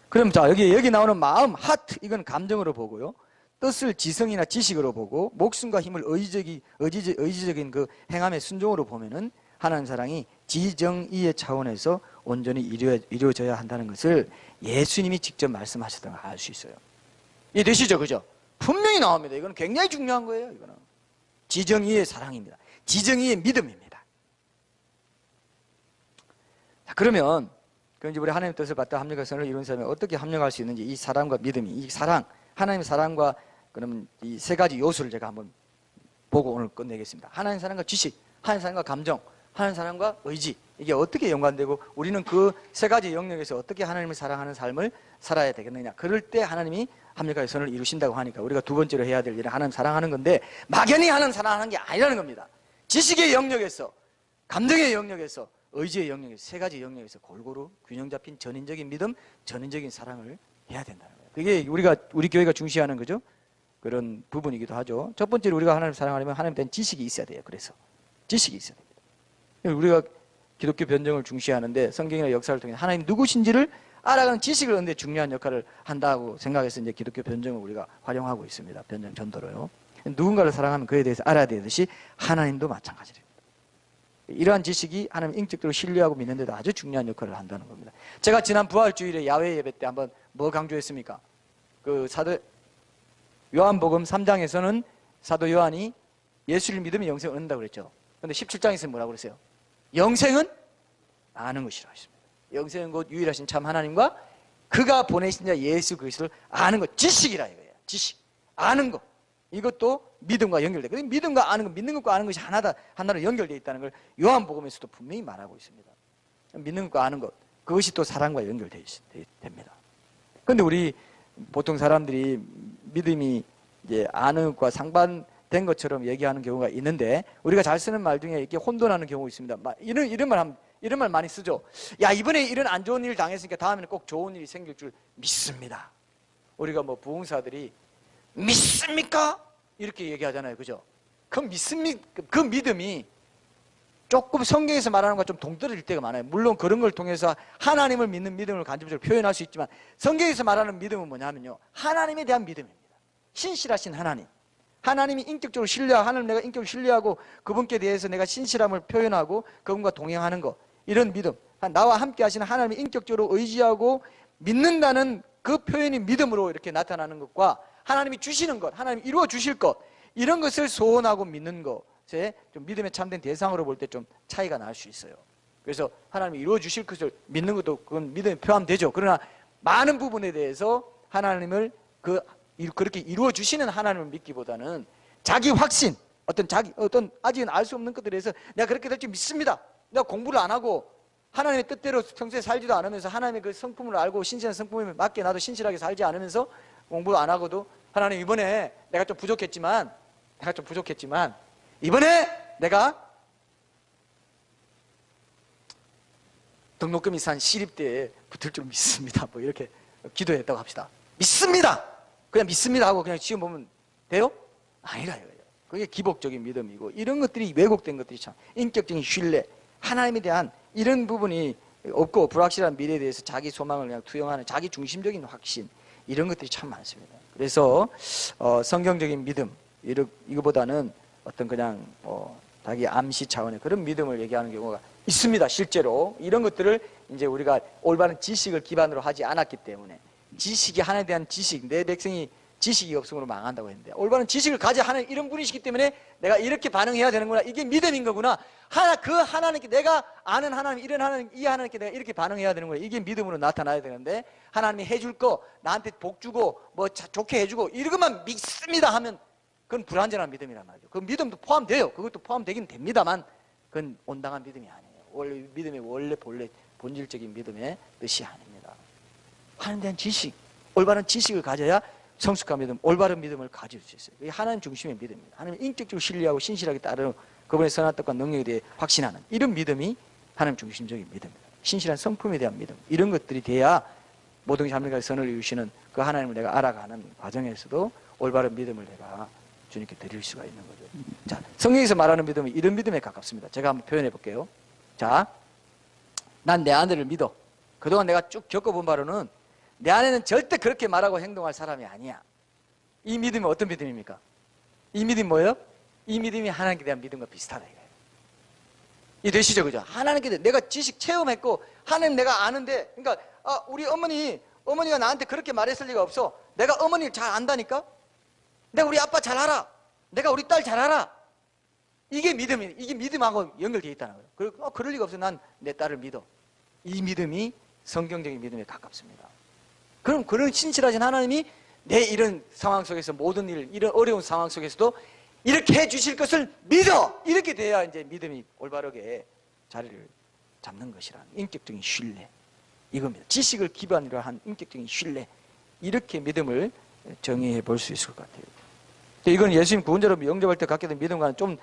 그럼 자 여기 나오는 마음, 하트, 이건 감정으로 보고요, 뜻을 지성이나 지식으로 보고, 목숨과 힘을 의지적인 그 행함의 순종으로 보면은 하나님 사랑이 지정의의 차원에서 온전히 이루어져야 한다는 것을 예수님이 직접 말씀하셨던 걸 알 수 있어요. 이해되시죠? 그죠? 분명히 나옵니다. 이건 굉장히 중요한 거예요. 이거는 지정의의 사랑입니다. 지정의의 믿음입니다. 자, 그러면 이제 우리 하나님의 뜻을 받다 합력과 선을 이룬 사람이 어떻게 합력할 수 있는지, 이 사랑과 믿음이, 이 사랑, 하나님의 사랑과 그러면 이 세 가지 요소를 제가 한번 보고 오늘 끝내겠습니다. 하나님의 사랑과 지식, 하나님의 사랑과 감정, 하나님의 사랑과 의지, 이게 어떻게 연관되고 우리는 그 세 가지 영역에서 어떻게 하나님을 사랑하는 삶을 살아야 되겠느냐. 그럴 때 하나님이 합력하여 선을 이루신다고 하니까 우리가 두 번째로 해야 될 일은 하나님 사랑하는 건데, 막연히 하나님 사랑하는 게 아니라는 겁니다. 지식의 영역에서, 감정의 영역에서, 의지의 영역에서, 세 가지 영역에서 골고루 균형 잡힌 전인적인 믿음, 전인적인 사랑을 해야 된다는 거예요. 그게 우리 교회가 중시하는 거죠. 그런 부분이기도 하죠. 첫 번째로 우리가 하나님을 사랑하려면 하나님에 대한 지식이 있어야 돼요. 그래서 지식이 있어야 됩니다. 우리가 기독교 변정을 중시하는데 성경이나 역사를 통해 하나님 누구신지를 알아가는 지식을 얻는 데 중요한 역할을 한다고 생각해서 이제 기독교 변정을 우리가 활용하고 있습니다. 변정 전도로요. 누군가를 사랑하면 그에 대해서 알아야 되듯이 하나님도 마찬가지입니다. 이러한 지식이 하나님 인격적으로 신뢰하고 믿는 데도 아주 중요한 역할을 한다는 겁니다. 제가 지난 부활주일에 야외 예배 때 한번 뭐 강조했습니까? 그 사도 요한복음 3장에서는 사도 요한이 예수를 믿으면 영생을 얻는다고 그랬죠. 그런데 17장에서는 뭐라고 그랬어요? 영생은 아는 것이라고 했습니다. 영생은 곧 유일하신 참 하나님과 그가 보내신 자 예수 그리스도를 아는 것, 지식이라 이거예요. 지식, 아는 것. 이것도 믿음과 연결돼. 그런데 믿음과 아는 것, 믿는 것과 아는 것이 하나로 연결되어 있다는 걸 요한복음에서도 분명히 말하고 있습니다. 믿는 것과 아는 것, 그것이 또 사랑과 연결됩니다. 그런데 우리 보통 사람들이 믿음이 이제 아는 것과 상반된 것처럼 얘기하는 경우가 있는데, 우리가 잘 쓰는 말 중에 이렇게 혼돈하는 경우가 있습니다. 이런 말 많이 쓰죠. 야, 이번에 이런 안 좋은 일 당했으니까 다음에는 꼭 좋은 일이 생길 줄 믿습니다. 우리가 뭐 부흥사들이 믿습니까? 이렇게 얘기하잖아요. 그죠? 그 믿음이 조금 성경에서 말하는 것과 좀 동떨어질 때가 많아요. 물론 그런 걸 통해서 하나님을 믿는 믿음을 간접적으로 표현할 수 있지만, 성경에서 말하는 믿음은 뭐냐면요, 하나님에 대한 믿음입니다. 신실하신 하나님, 하나님이 인격적으로 신뢰하고, 하나님 내가 인격적으로 신뢰하고 그분께 대해서 내가 신실함을 표현하고 그분과 동행하는 것, 이런 믿음, 나와 함께 하시는 하나님을 인격적으로 의지하고 믿는다는 그 표현이 믿음으로 이렇게 나타나는 것과, 하나님이 주시는 것, 하나님이 이루어 주실 것, 이런 것을 소원하고 믿는 것에 좀 믿음의 참된 대상으로 볼 때 좀 차이가 날 수 있어요. 그래서 하나님이 이루어 주실 것을 믿는 것도 그건 믿음에 포함되죠. 그러나 많은 부분에 대해서 하나님을 그렇게 이루어 주시는 하나님을 믿기보다는 자기 확신, 어떤 아직은 알 수 없는 것들에 대해서 내가 그렇게 될 줄 믿습니다. 내가 공부를 안 하고 하나님의 뜻대로 평소에 살지도 않으면서, 하나님의 그 성품을 알고 신실한 성품에 맞게 나도 신실하게 살지 않으면서 공부도 안 하고도, 하나님 이번에 내가 좀 부족했지만 이번에 내가 등록금이 산 시립대에 붙을 줄 믿습니다. 뭐 이렇게 기도했다고 합시다. 믿습니다. 그냥 믿습니다 하고 그냥 시험 보면 돼요? 아니라 이거예요. 그게 기복적인 믿음이고, 이런 것들이 왜곡된 것들이 참 인격적인 신뢰, 하나님에 대한 이런 부분이 없고 불확실한 미래에 대해서 자기 소망을 그냥 투영하는 자기 중심적인 확신, 이런 것들이 참 많습니다. 그래서 성경적인 믿음, 이거보다는 어떤 그냥 자기 암시 차원의 그런 믿음을 얘기하는 경우가 있습니다. 실제로 이런 것들을 이제 우리가 올바른 지식을 기반으로 하지 않았기 때문에, 지식이 하나님에 대한 지식, 내 백성이 지식이 없음으로 망한다고 했는데, 올바른 지식을 가져 하는 이런 분이시기 때문에 내가 이렇게 반응해야 되는구나, 이게 믿음인 거구나, 그 하나님께, 내가 아는 하나님, 이런 하나님, 이 하나님께 내가 이렇게 반응해야 되는구나, 이게 믿음으로 나타나야 되는데, 하나님이 해줄 거, 나한테 복 주고 뭐 좋게 해주고 이것만 믿습니다 하면 그건 불완전한 믿음이란 말이죠. 그 믿음도 포함돼요. 그것도 포함되긴 됩니다만 그건 온당한 믿음이 아니에요. 원래 믿음의 본질적인 믿음의 뜻이 아닙니다. 하나님에 대한 지식, 올바른 지식을 가져야 성숙한 믿음, 올바른 믿음을 가질 수 있어요. 이게 하나님 중심의 믿음입니다. 하나님 인격적으로 신뢰하고 신실하게 따르는 그분의 선한 뜻과 능력에 대해 확신하는 이런 믿음이 하나님 중심적인 믿음입니다. 신실한 성품에 대한 믿음, 이런 것들이 돼야 모든 자들과 선을 이루시는 그 하나님을 내가 알아가는 과정에서도 올바른 믿음을 내가 주님께 드릴 수가 있는 거죠. 자, 성경에서 말하는 믿음은 이런 믿음에 가깝습니다. 제가 한번 표현해 볼게요. 자, 난 내 아내를 믿어. 그동안 내가 쭉 겪어본 바로는 내 아내는 절대 그렇게 말하고 행동할 사람이 아니야. 이 믿음이 어떤 믿음입니까? 이 믿음이 뭐예요? 이 믿음이 하나님께 대한 믿음과 비슷하다 이거예요. 이해되시죠? 그죠? 하나님께 대해 내가 지식 체험했고 하나님 내가 아는데, 그러니까 우리 어머니가 나한테 그렇게 말했을 리가 없어. 내가 어머니를 잘 안다니까? 내가 우리 아빠 잘 알아. 내가 우리 딸 잘 알아. 이게 믿음하고 연결되어 있다는 거예요. 그리고 그럴 리가 없어. 난 내 딸을 믿어. 이 믿음이 성경적인 믿음에 가깝습니다. 그럼 그런 신실하신 하나님이 내 이런 상황 속에서 모든 일, 이런 어려운 상황 속에서도 이렇게 해 주실 것을 믿어! 이렇게 돼야 이제 믿음이 올바르게 자리를 잡는 것이라는 인격적인 신뢰. 이겁니다. 지식을 기반으로 한 인격적인 신뢰. 이렇게 믿음을 정의해 볼 수 있을 것 같아요. 이건 예수님 구원자로 영접할 때 갖게 된 믿음과는 좀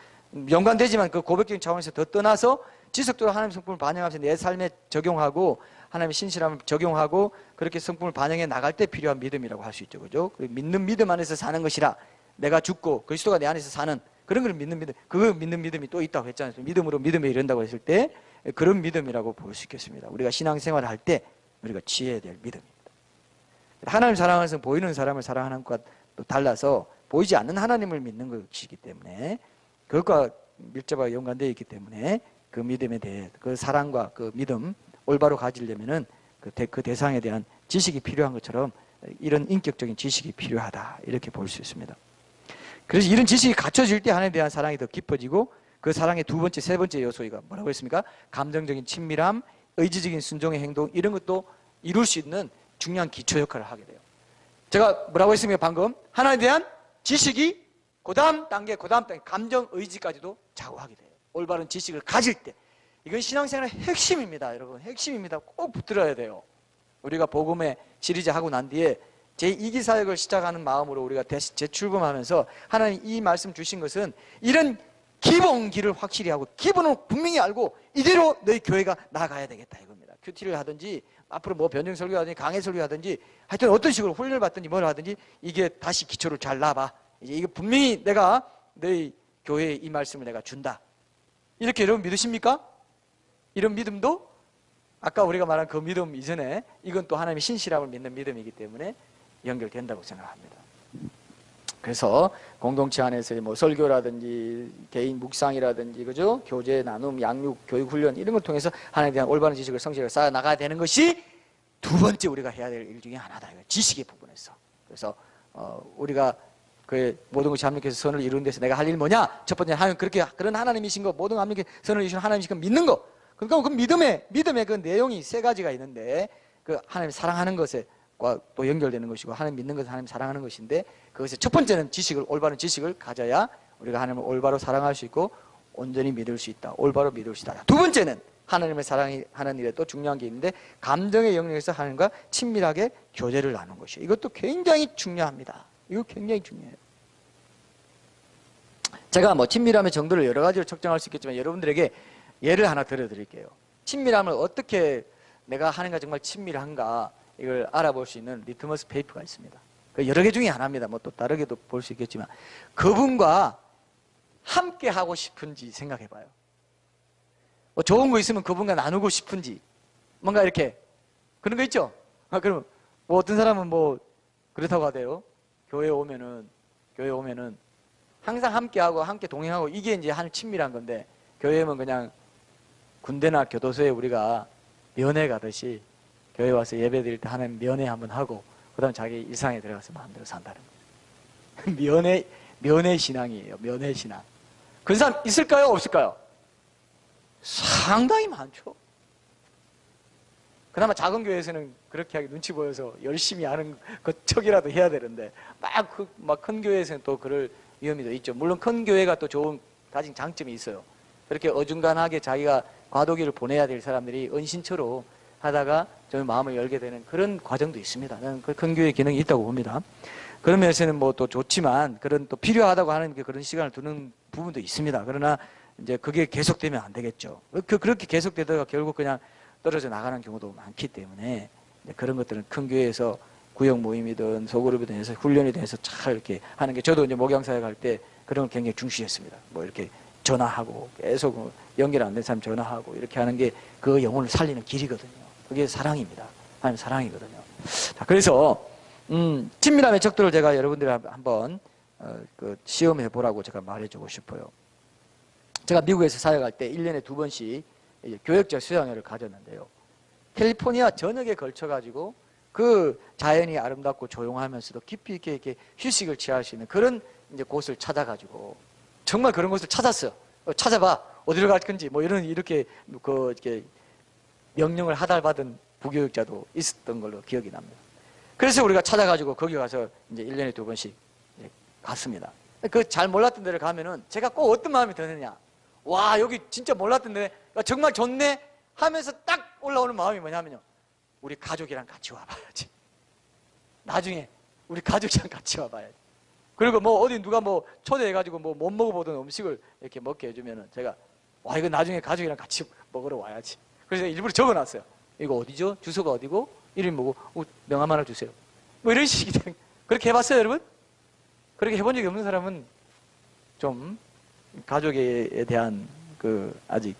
연관되지만 그 고백적인 차원에서 더 떠나서 지속적으로 하나님의 성품을 반영하면서 내 삶에 적용하고 하나님의 신실함을 적용하고 그렇게 성품을 반영해 나갈 때 필요한 믿음이라고 할 수 있죠. 그죠? 믿는 믿음 안에서 사는 것이라, 내가 죽고 그리스도가 내 안에서 사는 그런 걸 믿는 믿음, 그걸 믿는 믿음이 또 있다고 했잖아요. 믿음으로 믿음에 이른다고 했을 때 그런 믿음이라고 볼 수 있겠습니다. 우리가 신앙생활을 할 때 우리가 취해야 될 믿음입니다. 하나님 사랑하는 성, 보이는 사람을 사랑하는 것과 또 달라서 보이지 않는 하나님을 믿는 것이기 때문에, 그것과 밀접하게 연관되어 있기 때문에 그 믿음에 대해 그 사랑과 그 믿음 올바로 가지려면은 그 대상에 대한 지식이 필요한 것처럼 이런 인격적인 지식이 필요하다 이렇게 볼 수 있습니다. 그래서 이런 지식이 갖춰질 때 하나님에 대한 사랑이 더 깊어지고 그 사랑의 두 번째, 세 번째 요소가 뭐라고 했습니까? 감정적인 친밀함, 의지적인 순종의 행동 이런 것도 이룰 수 있는 중요한 기초 역할을 하게 돼요. 제가 뭐라고 했습니까? 방금 하나님에 대한 지식이 그 다음 단계 감정, 의지까지도 좌우하게 돼요. 올바른 지식을 가질 때 이건 신앙생활의 핵심입니다. 여러분 핵심입니다. 꼭 붙들어야 돼요. 우리가 복음의 시리즈 하고 난 뒤에 제2기 사역을 시작하는 마음으로 우리가 재출범하면서 하나님 이 말씀 주신 것은 이런 기본기를 확실히 하고 기본을 분명히 알고 이대로 너희 교회가 나가야 되겠다 이겁니다. 큐티를 하든지 앞으로 뭐 변증 설교하든지 강해 설교하든지 하여튼 어떤 식으로 훈련을 받든지 뭘 하든지 이게 다시 기초를 잘 놔봐. 이제 이게 분명히 내가 너희 교회에 이 말씀을 내가 준다. 이렇게 여러분 믿으십니까? 이런 믿음도 아까 우리가 말한 그 믿음 이전에 이건 또 하나님의 신실함을 믿는 믿음이기 때문에 연결된다고 생각합니다. 그래서 공동체 안에서 뭐 설교라든지 개인 묵상이라든지 그죠? 교제, 나눔, 양육, 교육, 훈련 이런 걸 통해서 하나님에 대한 올바른 지식을 성실하게 쌓아 나가야 되는 것이 두 번째 우리가 해야 될 일 중에 하나다. 지식의 부분에서. 그래서 우리가 그 모든 것이 하나님께서 선을 이루는 데서 내가 할 일 뭐냐? 첫 번째 하나님 그런 하나님이신 거, 모든 하나님께 선을 이루시는 하나님이신 거 믿는 거. 그러니까 그 믿음의 그 내용이 세 가지가 있는데 그 하나님 사랑하는 것에 또 연결되는 것이고 하나님 믿는 것은 하나님 사랑하는 것인데 그것의 첫 번째는 올바른 지식을 가져야 우리가 하나님을 올바로 사랑할 수 있고 온전히 믿을 수 있다. 올바로 믿을 수 있다. 두 번째는 하나님의 사랑하는 일에 또 중요한 게 있는데 감정의 영역에서 하나님과 친밀하게 교제를 나누는 것이에요. 이것도 굉장히 중요합니다. 이거 굉장히 중요해요. 제가 뭐 친밀함의 정도를 여러 가지로 측정할 수 있겠지만 여러분들에게 예를 하나 들어드릴게요. 친밀함을 어떻게 내가 하나님과 정말 친밀한가 이걸 알아볼 수 있는 리트머스 페이퍼가 있습니다. 여러 개 중에 하나입니다. 뭐 또 다르게도 볼 수 있겠지만 그분과 함께 하고 싶은지 생각해 봐요. 뭐 좋은 거 있으면 그분과 나누고 싶은지 뭔가 이렇게 그런 거 있죠? 그럼 뭐 어떤 사람은 뭐 그렇다고 하대요. 교회에 오면은 항상 함께하고 함께 동행하고 이게 이제 한 친밀한 건데 교회에 오면 그냥 군대나 교도소에 우리가 면회 가듯이 교회 와서 예배 드릴 때 하나님 면회 한번 하고 그 다음 자기 일상에 들어가서 마음대로 산다는 거예요. 면회 신앙이에요. 면회 신앙. 그런 사람 있을까요? 없을까요? 상당히 많죠. 그나마 작은 교회에서는 그렇게 하기 눈치 보여서 열심히 하는 척이라도 해야 되는데 막 큰 교회에서는 또 그럴 위험이 더 있죠. 물론 큰 교회가 또 가진 장점이 있어요. 그렇게 어중간하게 자기가 과도기를 보내야 될 사람들이 은신처로 하다가 좀 마음을 열게 되는 그런 과정도 있습니다. 저는 그 큰 교회의 기능이 있다고 봅니다. 그런 면에서는 뭐 또 좋지만 그런 또 필요하다고 하는 게 그런 시간을 두는 부분도 있습니다. 그러나 이제 그게 계속되면 안 되겠죠. 그렇게 계속되다가 결국 그냥 떨어져 나가는 경우도 많기 때문에 그런 것들은 큰 교회에서 구역 모임이든 소그룹이든 해서 훈련이 돼서 잘 이렇게 하는 게 저도 이제 목양사역 할 때 그런 걸 굉장히 중시했습니다. 뭐 이렇게 전화하고 계속 연결 안 된 사람 전화하고 이렇게 하는 게 그 영혼을 살리는 길이거든요. 그게 사랑입니다. 하나님 사랑이거든요. 자, 그래서 친밀함의 척도를 제가 여러분들이 한번 시험해 보라고 제가 말해주고 싶어요. 제가 미국에서 사역할 때 1년에 2번씩 교역자 수양회를 가졌는데요. 캘리포니아 전역에 걸쳐가지고 그 자연이 아름답고 조용하면서도 깊이 있게 이렇게 휴식을 취할 수 있는 그런 이제 곳을 찾아가지고 정말 그런 곳을 찾았어요. 찾아봐. 어디로 갈 건지 뭐 이렇게 명령을 하달받은 부교육자도 있었던 걸로 기억이 납니다. 그래서 우리가 찾아가지고 거기 가서 이제 1년에 2번씩 갔습니다. 그 잘 몰랐던 데를 가면은 제가 꼭 어떤 마음이 드느냐. 와, 여기 진짜 몰랐던 데 정말 좋네 하면서 딱 올라오는 마음이 뭐냐면요. 우리 가족이랑 같이 와봐야지. 나중에 우리 가족이랑 같이 와봐야지. 그리고 뭐 어디 누가 뭐 초대해가지고 뭐 못 먹어보던 음식을 이렇게 먹게 해주면은 제가 와, 이거 나중에 가족이랑 같이 먹으러 와야지. 그래서 일부러 적어놨어요. 이거 어디죠? 주소가 어디고? 이름이 뭐고? 명함 하나 주세요. 뭐 이런 식이 그렇게 해봤어요, 여러분? 그렇게 해본 적이 없는 사람은 좀 가족에 대한 아직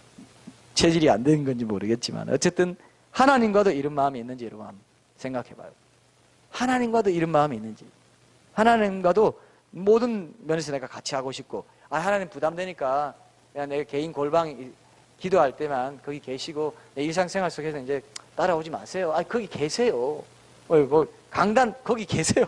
체질이 안 된 건지 모르겠지만 어쨌든 하나님과도 이런 마음이 있는지 여러분 한번 생각해봐요. 하나님과도 이런 마음이 있는지. 하나님과도 모든 면에서 내가 같이 하고 싶고 하나님 부담되니까 그냥 내 개인 기도할 때만 거기 계시고 내 일상생활 속에서 이제 따라오지 마세요. 아, 거기 계세요. 뭐 강단 거기 계세요.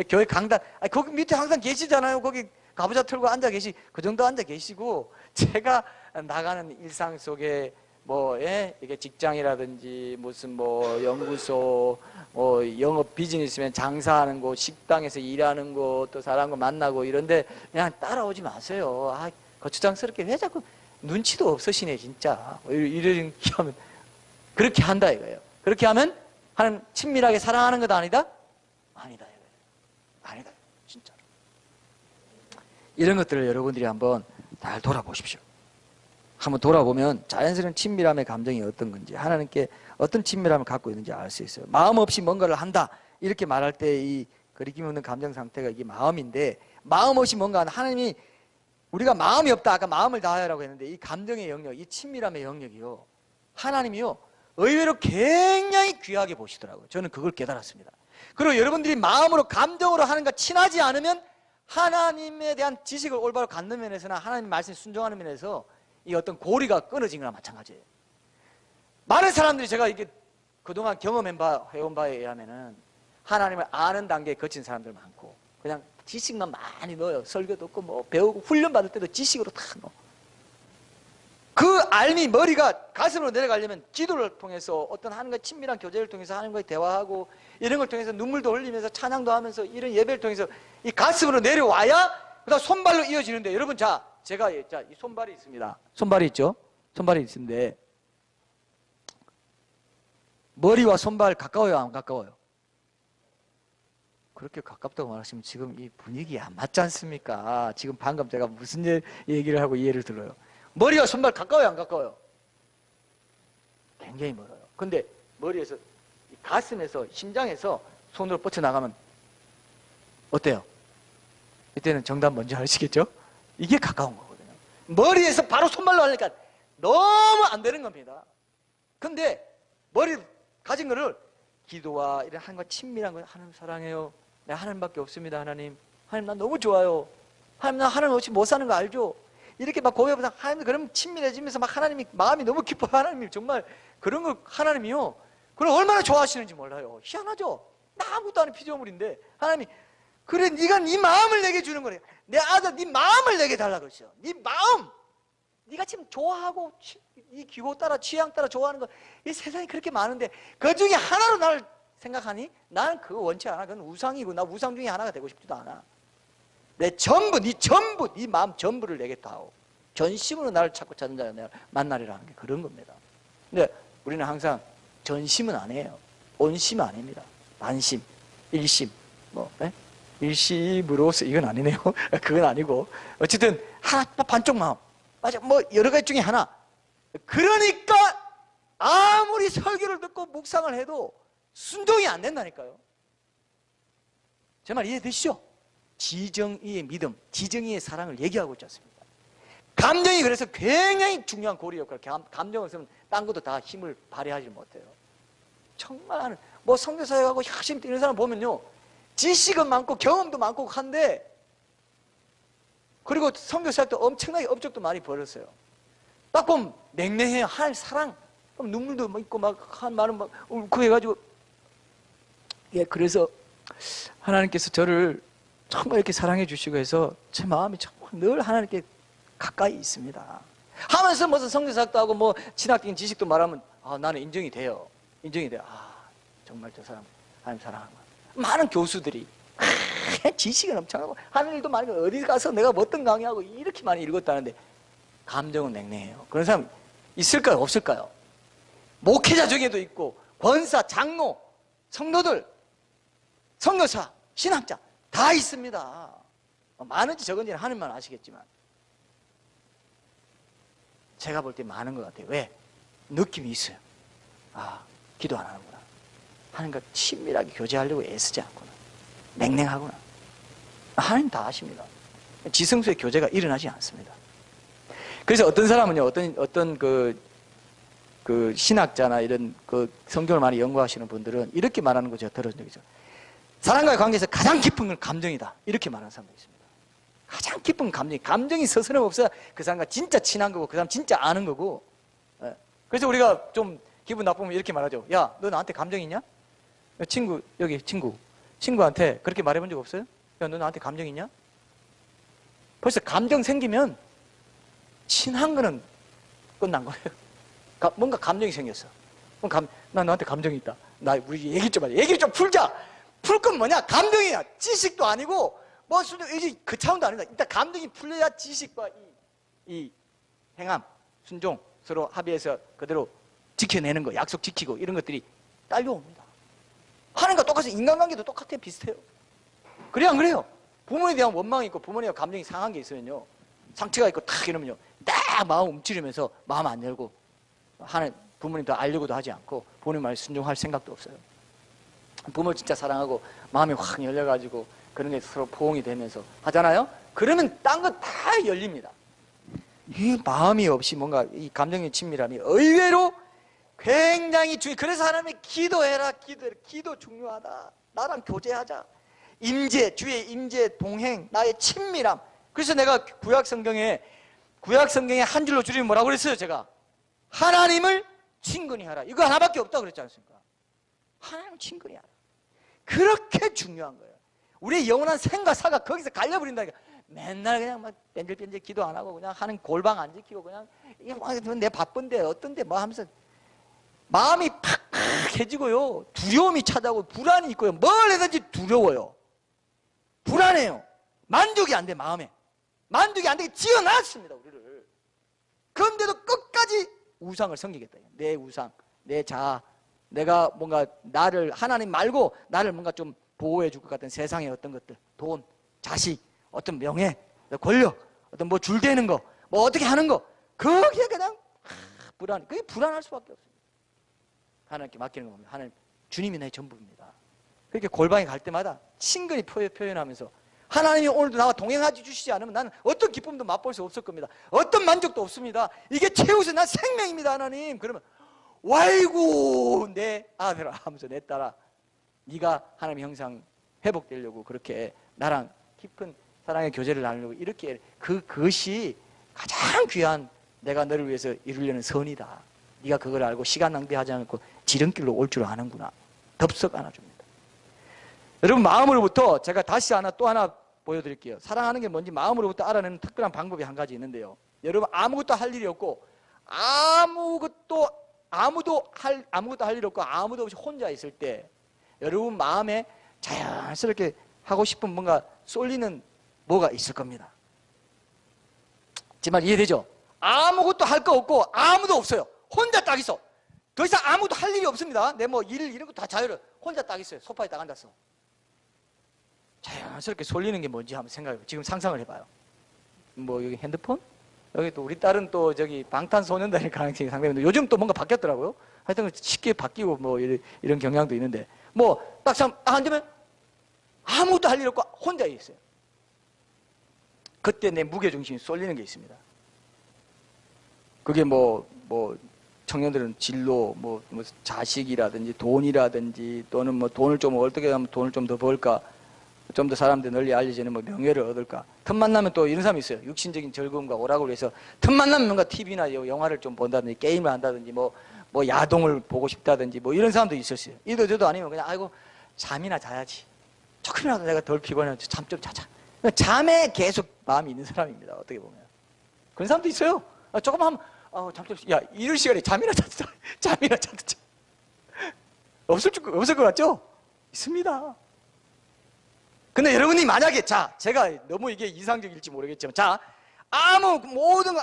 교회 강단 거기 밑에 항상 계시잖아요. 거기 가부좌 틀고 앉아 계시 그 정도 앉아 계시고 제가 나가는 일상 속에 뭐 이게 직장이라든지 무슨 뭐 연구소 뭐 영업 비즈니스면 장사하는 곳 식당에서 일하는 곳 또 사람과 만나고 이런데 그냥 따라오지 마세요. 아, 거추장스럽게 왜 자꾸 눈치도 없으시네 진짜. 이렇게 하면 그렇게 한다 이거예요. 그렇게 하면 하나님 친밀하게 사랑하는 것 아니다? 아니다 이거예요. 아니다 진짜. 이런 것들을 여러분들이 한번 잘 돌아보십시오. 한번 돌아보면 자연스러운 친밀함의 감정이 어떤 건지 하나님께 어떤 친밀함을 갖고 있는지 알 수 있어요. 마음 없이 뭔가를 한다 이렇게 말할 때 이 거리낌 없는 감정 상태가 이게 마음인데 마음 없이 뭔가 하는 하나님이 우리가 마음이 없다 아까 마음을 다하라고 했는데 이 감정의 영역 이 친밀함의 영역이요 하나님이요 의외로 굉장히 귀하게 보시더라고요. 저는 그걸 깨달았습니다. 그리고 여러분들이 마음으로 감정으로 하는 것 친하지 않으면 하나님에 대한 지식을 올바로 갖는 면에서나 하나님 말씀에 순종하는 면에서 이 어떤 고리가 끊어진 거나 마찬가지예요. 많은 사람들이 제가 이게 그동안 경험해온 바에 의하면은 하나님을 아는 단계에 거친 사람들 많고 그냥 지식만 많이 넣어요. 설교 듣고 뭐 배우고 훈련 받을 때도 지식으로 다 넣어. 그 알미 머리가 가슴으로 내려가려면 기도를 통해서 어떤 하나님과 친밀한 교제를 통해서 하나님과의 대화하고 이런 걸 통해서 눈물도 흘리면서 찬양도 하면서 이런 예배를 통해서 이 가슴으로 내려와야 그다음 손발로 이어지는데 여러분 자 제가 이 손발이 있습니다. 손발이 있죠? 손발이 있는데 머리와 손발 가까워요? 안 가까워요? 그렇게 가깝다고 말하시면 지금 이 분위기 안 맞지 않습니까? 지금 방금 제가 무슨 얘기를 하고 이해를 들어요. 머리와 손발 가까워요? 안 가까워요? 굉장히 멀어요. 근데 머리에서 가슴에서 심장에서 손으로 뻗쳐나가면 어때요? 이때는 정답 뭔지 아시겠죠? 이게 가까운 거거든요. 머리에서 바로 손발로 하니까 너무 안 되는 겁니다. 근데 머리 가진 거를 기도와 이런 하나님과 친밀한 거 하나님 사랑해요. 내가 하나님밖에 없습니다. 하나님 나 너무 좋아요. 하나님 나 하나님 없이 못 사는 거 알죠? 이렇게 막 고백하면서 하나님 그럼 친밀해지면서 막 하나님이 마음이 너무 기뻐요. 하나님 정말 그런 거 하나님이요. 그걸 얼마나 좋아하시는지 몰라요. 희한하죠? 나 아무것도 아닌 피조물인데 하나님이 그래 네가 네 마음을 내게 주는 거래. 내 아들 네 마음을 내게 달라 그러죠. 네 마음. 네가 지금 좋아하고 이 기호 따라 취향 따라 좋아하는 거 이 세상에 그렇게 많은데 그 중에 하나로 나를 생각하니 나는 그거 원치 않아. 그건 우상이고 나 우상 중에 하나가 되고 싶지도 않아. 내 전부 네 마음 전부를 내게 다오. 전심으로 나를 찾고 찾는 자를 내가 만나리라는 게 그런 겁니다. 근데 우리는 항상 전심은 아니에요. 온심은 아닙니다. 반심, 일심, 일심으로서 이건 아니네요. 그건 아니고 어쨌든 하나 반쪽 마음. 맞아, 뭐 여러 가지 중에 하나. 그러니까 아무리 설교를 듣고 묵상을 해도 순종이 안 된다니까요. 제 말 이해되시죠? 지정의의 믿음, 지정의의 사랑을 얘기하고 있지 않습니까? 감정이 그래서 굉장히 중요한 고리 역할. 감정을 쓰면 딴 것도 다 힘을 발휘하지 못해요. 정말 뭐 선교사역하고 열심히 뛰는 사람 보면요, 지식은 많고 경험도 많고 한데, 그리고 선교사역도 엄청나게 업적도 많이 벌었어요. 딱 보면 냉랭해요. 하나님 사랑, 눈물도 있고 막 한 말은 막 울컥해가지고, 예, 그래서 하나님께서 저를 정말 이렇게 사랑해 주시고 해서 제 마음이 정말 늘 하나님께 가까이 있습니다. 하면서 무슨 선교사역도 하고 뭐 신학적인 지식도 말하면 나는 인정이 돼요. 정말 저 사람 하나님 사랑하는 거야. 많은 교수들이 지식은 엄청나고 하는 일도 많고 어디 가서 내가 뭐 어떤 강의하고 이렇게 많이 읽었다는데 감정은 냉랭해요. 그런 사람 있을까요? 없을까요? 목회자 중에도 있고 권사, 장로, 성도들, 선교사, 신학자 다 있습니다. 많은지 적은지는 하나님만 아시겠지만 제가 볼 때 많은 것 같아요. 왜? 느낌이 있어요. 기도 안 하는구나. 하나님과 친밀하게 교제하려고 애쓰지 않구나. 냉랭하구나. 하나님 다 아십니다. 지성소의 교제가 일어나지 않습니다. 그래서 어떤 사람은요, 어떤 그 신학자나 이런 성경을 많이 연구하시는 분들은 이렇게 말하는 거 제가 들은 적이 있어요. 사람과의 관계에서 가장 깊은 건 감정이다. 이렇게 말하는 사람도 있습니다. 가장 깊은 감정이 스스럼 없어야 그 사람과 진짜 친한 거고 그 사람 진짜 아는 거고, 그래서 우리가 좀 기분 나쁘면 이렇게 말하죠. 야, 너 나한테 감정 있냐? 여기 친구한테 그렇게 말해본 적 없어요? 야, 너 나한테 감정 있냐? 벌써 감정 생기면 친한 거는 끝난 거예요. 뭔가 감정이 생겼어. 나 너한테 감정이 있다. 우리 얘기 좀 하자. 얘기를 좀 풀자. 풀 건 뭐냐? 감정이야. 지식도 아니고 그 차원도 아니다. 일단 감정이 풀려야 지식과 이 행함, 순종 서로 합의해서 그대로 지켜내는 거, 약속 지키고 이런 것들이 딸려옵니다. 하나님과 똑같이 인간관계도 똑같아요. 비슷해요. 그래요, 안 그래요? 부모에 대한 원망이 있고 부모님과 감정이 상한 게 있으면요, 상처가 있고 탁 이러면요, 딱 마음 움츠리면서 마음 안 열고 부모님도 알려고도 하지 않고 부모님 말 순종할 생각도 없어요. 부모 진짜 사랑하고 마음이 확 열려가지고 그런 게 서로 포옹이 되면서 하잖아요. 그러면 딴 거 다 열립니다. 이 마음이 없이 뭔가 이 감정의 친밀함이 의외로 굉장히 중요해요. 그래서 하나님이 기도해라. 기도 중요하다. 나랑 교제하자. 주의 임재, 동행, 나의 친밀함. 그래서 내가 구약 성경에 한 줄로 줄이면 뭐라고 그랬어요? 제가 하나님을 친근히 하라. 이거 하나밖에 없다고 그랬지 않습니까? 하나님을 친근히 하라. 그렇게 중요한 거예요. 우리의 영원한 생과 사가 거기서 갈려버린다니까. 맨날 그냥 막 뺀질뺀질 기도 안 하고 그냥 하는 골방 안 지키고 그냥 내 바쁜데 어떤데 뭐 하면서 마음이 팍팍해지고요. 두려움이 찾아오고 불안이 있고요. 뭘 해든지 두려워요. 불안해요. 만족이 안 돼. 마음에 만족이 안 되게 지어놨습니다, 우리를. 그런데도 끝까지 우상을 섬기겠다. 내 우상, 내 자아, 내가 뭔가 하나님 말고 나를 뭔가 좀 보호해 줄 것 같은 세상의 어떤 것들, 돈, 자식, 어떤 명예, 권력, 어떤 뭐 줄대는 거, 뭐 어떻게 하는 거, 그게 그냥 그게 불안할 수밖에 없습니다. 하나님께 맡기는 겁니다. 하나님, 주님이 내 전부입니다. 그렇게 골방에 갈 때마다 친근히 표현하면서 하나님이 오늘도 나와 동행하지 주시지 않으면 나는 어떤 기쁨도 맛볼 수 없을 겁니다. 어떤 만족도 없습니다. 이게 최우선 난 생명입니다, 하나님. 그러면 와이고 내 아들아 하면서 내 딸아, 네가 하나님의 형상 회복되려고 그렇게 나랑 깊은 사랑의 교제를 나누려고 이렇게 그것이 가장 귀한 내가 너를 위해서 이루려는 선이다. 네가 그걸 알고 시간 낭비하지 않고 지름길로 올 줄 아는구나. 덥석 안아줍니다. 여러분, 마음으로부터 제가 다시 또 하나 보여드릴게요. 사랑하는 게 뭔지 마음으로부터 알아내는 특별한 방법이 한 가지 있는데요. 여러분, 아무것도 할 일이 없고 아무것도 할 일이 없고 아무도 없이 혼자 있을 때 여러분 마음에 자연스럽게 하고 싶은 뭔가 쏠리는 뭐가 있을 겁니다. 제 말 이해되죠? 아무것도 할 거 없고 아무도 없어요. 혼자 딱 있어. 더 이상 아무도 할 일이 없습니다. 내 뭐 일 이런 거 다 자유로 혼자 딱 있어요. 소파에 딱 앉았어. 자연스럽게 쏠리는 게 뭔지 한번 생각해봐요. 지금 상상을 해봐요. 뭐 여기 핸드폰? 여기 또 우리 딸은 또 저기 방탄소년단일 가능성이 상당히 있는데 요즘 또 뭔가 바뀌었더라고요. 하여튼 쉽게 바뀌고 뭐 이런 경향도 있는데 뭐 딱 앉으면 아무것도 할 일 없고 혼자 있어요. 그때 내 무게중심이 쏠리는 게 있습니다. 그게 뭐 청년들은 진로, 뭐 자식이라든지 돈이라든지 또는 뭐 돈을 좀 어떻게 하면 돈을 좀 더 벌까, 좀 더 사람들 널리 알려지는 뭐 명예를 얻을까. 틈만 나면 또 이런 사람이 있어요. 육신적인 즐거움과 오락을 위해서 틈만 나면 뭔가 TV나 영화를 좀 본다든지 게임을 한다든지 뭐 야동을 보고 싶다든지 뭐 이런 사람도 있었어요. 이도 저도 아니면 그냥 아이고 잠이나 자야지. 조금이라도 내가 덜 피곤해 잠 좀 자자. 잠에 계속 마음이 있는 사람입니다. 어떻게 보면 그런 사람도 있어요. 조금 하면 잠 좀, 야 이럴 시간에 잠이나 자자. 잠이나 자자. 없을 것 같죠? 있습니다. 근데 여러분이 만약에 제가 너무 이게 이상적일지 모르겠지만 모든 거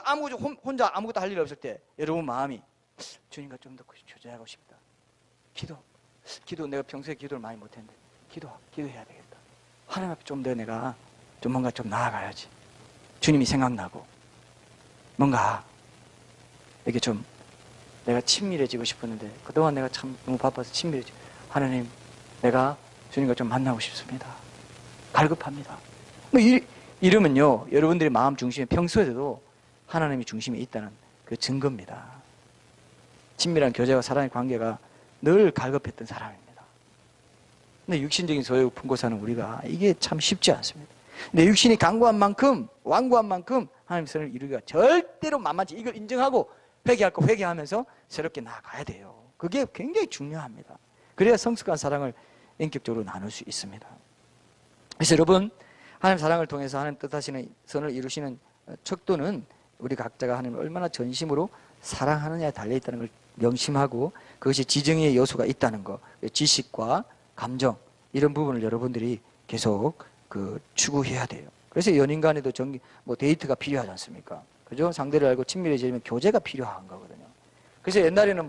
혼자 아무것도 할 일 없을 때 여러분 마음이 주님과 좀 더 교제하고 싶다. 기도 내가 평소에 기도를 많이 못했는데 기도해야 되겠다. 하나님 앞에 좀 더 내가 좀 뭔가 좀 나아가야지. 주님이 생각나고 뭔가 이렇게 좀 내가 친밀해지고 싶었는데 그동안 내가 참 너무 바빠서 하나님 내가 주님과 좀 만나고 싶습니다. 갈급합니다. 뭐 이러면요 여러분들의 마음 중심에 평소에도 하나님이 중심에 있다는 그 증거입니다. 친밀한 교제와 사랑의 관계가 늘 갈급했던 사람입니다. 근데 육신적인 소욕을 품고 사는 우리가 이게 참 쉽지 않습니다. 내 육신이 완고한 만큼 하나님의 선을 이루기가 절대로 만만치. 이걸 인정하고 회개할 거 회개하면서 새롭게 나아가야 돼요. 그게 굉장히 중요합니다. 그래야 성숙한 사랑을 인격적으로 나눌 수 있습니다. 그래서 여러분, 하나님 사랑을 통해서 하나님 뜻하시는 선을 이루시는 척도는 우리 각자가 하나님을 얼마나 전심으로 사랑하느냐에 달려있다는 걸 명심하고, 그것이 지정의 요소가 있다는 것, 지식과 감정, 이런 부분을 여러분들이 계속 추구해야 돼요. 그래서 연인 간에도 데이트가 필요하지 않습니까? 그죠? 상대를 알고 친밀해지면 교제가 필요한 거거든요. 그래서 옛날에는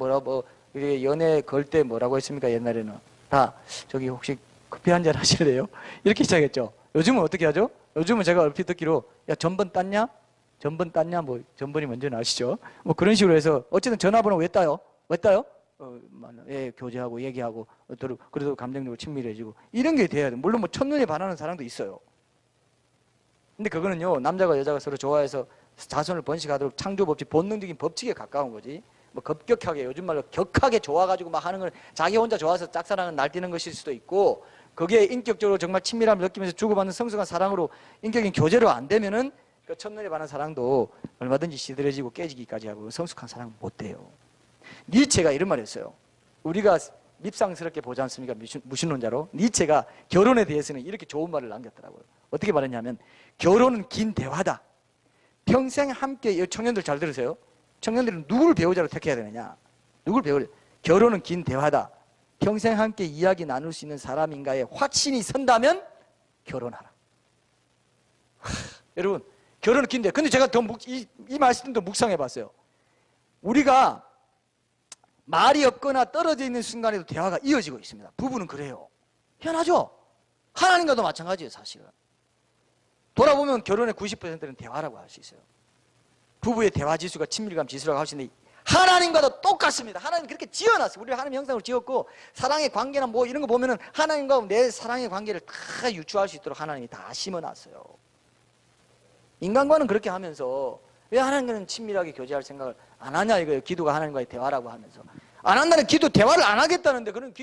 연애 걸 때 뭐라고 했습니까? 옛날에는 다 저기 혹시 커피 한잔 하실래요? 이렇게 시작했죠. 요즘은 어떻게 하죠? 요즘은 제가 얼핏 듣기로 야 전번 땄냐? 전번 땄냐? 전번이 뭔지는 아시죠? 그런 식으로 해서 어쨌든 전화번호 왜 따요? 왜 따요? 예, 교제하고 얘기하고 그래도 감정적으로 친밀해지고 이런 게 돼야 돼. 물론 첫눈에 반하는 사람도 있어요. 근데 그거는요, 남자가 여자가 서로 좋아해서 자손을 번식하도록 창조법칙, 본능적인 법칙에 가까운 거지. 급격하게, 요즘 말로 격하게 좋아가지고 막 하는 걸 자기 혼자 좋아서 짝사랑은 날뛰는 것일 수도 있고, 그게 인격적으로 정말 친밀함을 느끼면서 주고받는 성숙한 사랑으로 인격적인 교제로 안 되면은 그 첫눈에 반한 사랑도 얼마든지 시들해지고 깨지기까지 하고 성숙한 사랑은 못 돼요. 니체가 이런 말을 했어요. 우리가 밉상스럽게 보지 않습니까? 무신론자로. 니체가 결혼에 대해서는 이렇게 좋은 말을 남겼더라고요. 어떻게 말했냐면, 결혼은 긴 대화다. 평생 함께, 청년들 잘 들으세요. 청년들은 누구를 배우자로 택해야 되느냐? 누구를 배우자? 결혼은 긴 대화다. 평생 함께 이야기 나눌 수 있는 사람인가에 확신이 선다면 결혼하라. 여러분, 결혼은 긴 대화. 근데 제가 이 말씀도 묵상해 봤어요. 우리가 말이 없거나 떨어져 있는 순간에도 대화가 이어지고 있습니다. 부부는 그래요. 희한하죠? 하나님과도 마찬가지예요, 사실은. 돌아보면 결혼의 90%는 대화라고 할 수 있어요. 부부의 대화 지수가 친밀감 지수라고 할 수 있는데, 하나님과도 똑같습니다. 하나님 그렇게 지어놨어요. 우리를 하나님 형상으로 지었고, 사랑의 관계나 이런 거 보면은 하나님과 내 사랑의 관계를 다 유추할 수 있도록 하나님이 다 심어놨어요. 인간과는 그렇게 하면서 왜 하나님과는 친밀하게 교제할 생각을 안 하냐 이거예요. 기도가 하나님과의 대화라고 하면서. 안 한다는 대화를 안 하겠다는데, 그런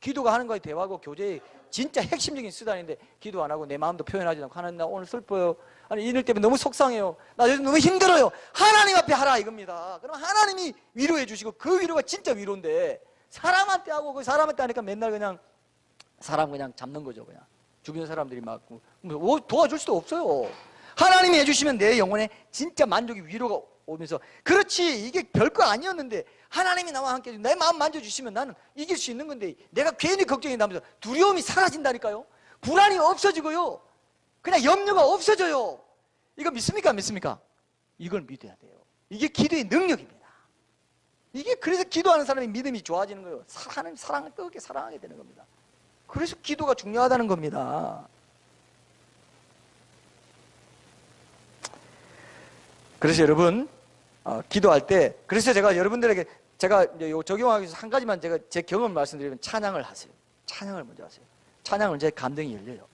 기도가 하나님과의 대화고 교제의 진짜 핵심적인 수단인데, 기도 안 하고 내 마음도 표현하지 않고, 하나님 나 오늘 슬퍼요. 아니 이 일 때문에 너무 속상해요. 나 요즘 너무 힘들어요. 하나님 앞에 하라 이겁니다. 그럼 하나님이 위로해 주시고, 그 위로가 진짜 위로인데, 사람한테 하고 그 사람한테 하니까 맨날 그냥 사람 그냥 잡는 거죠. 그냥 주변 사람들이 막 도와줄 수도 없어요. 하나님이 해주시면 내 영혼에 진짜 만족이 위로가 오면서, 그렇지 이게 별거 아니었는데 하나님이 나와 함께 내 마음 만져주시면 나는 이길 수 있는 건데, 내가 괜히 걱정이 나면서 두려움이 사라진다니까요. 불안이 없어지고요, 그냥 염려가 없어져요. 이거 믿습니까? 안 믿습니까? 이걸 믿어야 돼요. 이게 기도의 능력입니다. 이게 그래서 기도하는 사람의 믿음이 좋아지는 거예요. 하나님 사랑을 뜨겁게 사랑하게 되는 겁니다. 그래서 기도가 중요하다는 겁니다. 그래서 여러분, 기도할 때, 그래서 제가 여러분들에게 제가 이제 적용하기 위해서 한 가지만 제가 제 경험을 말씀드리면, 찬양을 하세요. 찬양을 먼저 하세요. 찬양은 제 감정이 열려요.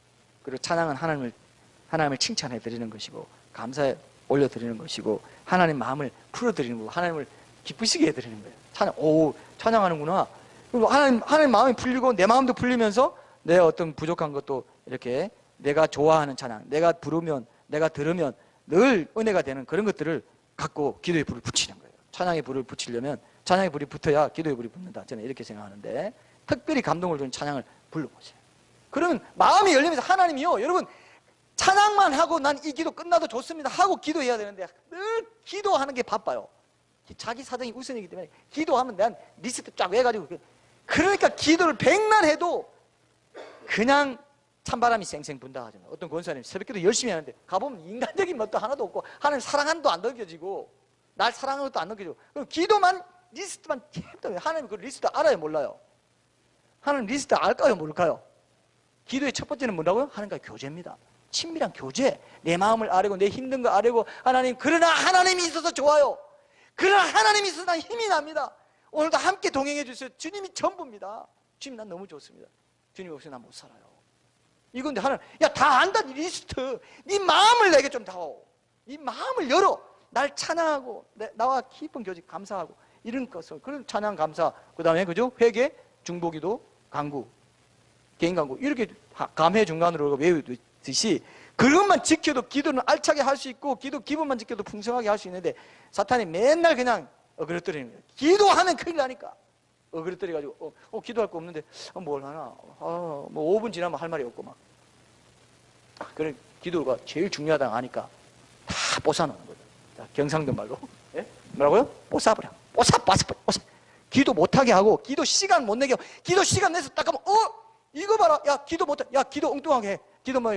그리고 찬양은 하나님을 칭찬해 드리는 것이고, 감사에 올려 드리는 것이고, 하나님 마음을 풀어 드리는 거고, 하나님을 기쁘시게 해 드리는 거예요. 찬양하는구나. 그리고 하나님 마음이 풀리고 내 마음도 풀리면서 내 어떤 부족한 것도 이렇게 내가 좋아하는 찬양, 내가 부르면, 내가 들으면 늘 은혜가 되는 그런 것들을 갖고 기도의 불을 붙이는 거예요. 찬양의 불을 붙이려면 찬양의 불이 붙어야 기도의 불이 붙는다. 저는 이렇게 생각하는데, 특별히 감동을 주는 찬양을 불러보세요. 그러면 마음이 열리면서 하나님이요, 여러분 찬양만 하고 난 이 기도 끝나도 좋습니다 하고 기도해야 되는데, 늘 기도하는 게 바빠요. 자기 사정이 우선이기 때문에 기도하면 난 리스트 쫙 해가지고, 그러니까 기도를 백날 해도 그냥 찬바람이 쌩쌩 분다 하잖아요. 어떤 권사님 새벽기도 열심히 하는데 가보면 인간적인 것도 하나도 없고, 하나님 사랑하는 것도 안 느껴지고, 날 사랑하는 것도 안 느껴지고, 그럼 기도만 리스트만 해도, 하나님 그 리스트 알아요 몰라요? 하나님 리스트 알까요 모를까요? 기도의 첫 번째는 뭐라고요? 하나님과의 교제입니다. 친밀한 교제. 내 마음을 아뢰고 내 힘든 거 아뢰고, 하나님, 그러나 하나님이 있어서 좋아요. 그러나 하나님이 있어서 난 힘이 납니다. 오늘도 함께 동행해 주세요. 주님이 전부입니다. 주님 난 너무 좋습니다. 주님 없이 난 못 살아요. 이건데 하나님, 야 다 안다 이 리스트. 네 마음을 내게 좀 다오. 네 마음을 열어. 날 찬양하고 나와 깊은 교제 감사하고, 이런 것을, 그런 찬양 감사, 그 다음에 그죠? 회개, 중보기도, 간구, 개인 간구, 이렇게 감회 중간으로 외우듯이 그것만 지켜도 기도는 알차게 할 수 있고, 기도 기분만 지켜도 풍성하게 할 수 있는데, 사탄이 맨날 그냥 어그러뜨리는 거예요. 기도하면 큰일 나니까. 어그러뜨려가지고 기도할 거 없는데 뭘 하나, 뭐 5분 지나면 할 말이 없고 막. 그래 기도가 제일 중요하다고 하니까 다 뽀사놓는 거죠. 자, 경상도 말로. 예? 뭐라고요? 뽀사버려. 뽀사. 기도 못하게 하고, 기도 시간 못 내게 하고, 기도 시간 내서 딱 하면, 이거 봐라. 야, 기도 못해. 야, 기도 엉뚱하게 해. 기도 뭐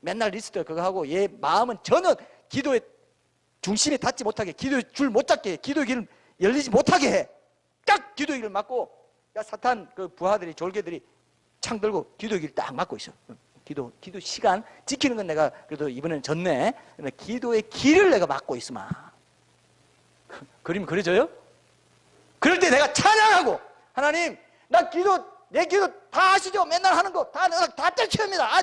맨날 리스트 그거 하고, 얘 마음은 전혀 기도의 중심에 닿지 못하게, 기도의 줄 못 잡게 해. 기도의 길을 열리지 못하게 해. 딱 기도의 길을 막고, 야, 사탄 그 부하들이, 졸개들이 창 들고 기도의 길을 딱 막고 있어. 기도 시간 지키는 건 내가 그래도 이번에는 졌네. 기도의 길을 내가 막고 있으마. 그림 그려져요? 그럴 때 내가 찬양하고, 하나님, 내 기도 다 아시죠? 맨날 하는 거 다 떨쳐입니다.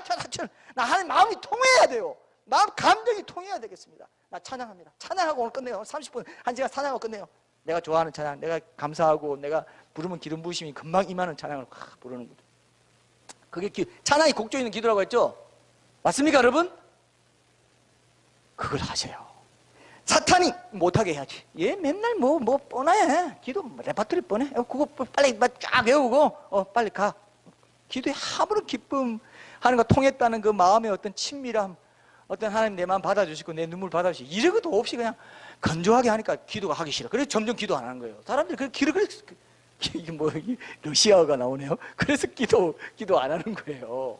나 하나님 마음이 통해야 돼요. 마음 감정이 통해야 되겠습니다. 나 찬양합니다. 찬양하고 오늘 끝내요. 30분, 1시간 찬양하고 끝내요. 내가 좋아하는 찬양, 내가 감사하고 내가 부르면 기름 부으심이 금방 임하는 찬양을 부르는 거죠. 그게 찬양이 곡조 있는 기도라고 했죠? 맞습니까, 여러분? 그걸 하세요. 사탄이 못하게 해야지. 얘 맨날 뭐 뻔해. 기도 레파토리 뻔해. 그거 빨리 쫙 외우고 빨리 가. 기도에 아무런 기쁨 하는 거 통했다는 그 마음의 어떤 친밀함, 어떤 하나님 내 마음 받아주시고 내 눈물 받아주시고 이런 것도 없이 그냥 건조하게 하니까 기도가 하기 싫어. 그래서 점점 기도 안 하는 거예요. 사람들이 그 기도를 이게 뭐 러시아어가 나오네요. 그래서 기도 안 하는 거예요.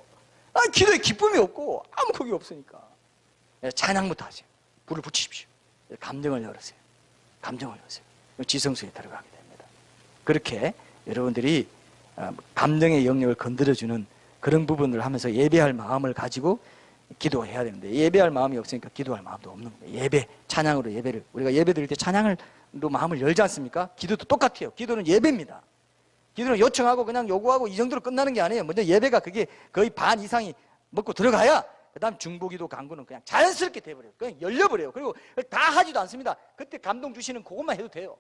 기도에 기쁨이 없고 아무 곡이 없으니까. 찬양부터 하세요. 불을 붙이십시오. 감정을 열으세요. 지성소에 들어가게 됩니다. 그렇게 여러분들이 감정의 영역을 건드려주는 그런 부분을 하면서 예배할 마음을 가지고 기도해야 되는데, 예배할 마음이 없으니까 기도할 마음도 없는 거예요. 찬양으로 예배를, 우리가 예배 드릴 때 찬양으로 마음을 열지 않습니까? 기도도 똑같아요. 기도는 예배입니다. 기도는 요청하고 그냥 요구하고 이 정도로 끝나는 게 아니에요. 먼저 예배가 그게 거의 반 이상이 먹고 들어가야 그 다음 중보기도 강구는 그냥 자연스럽게 돼버려요. 그냥 열려버려요. 그리고 다 하지도 않습니다. 그때 감동 주시는 그것만 해도 돼요.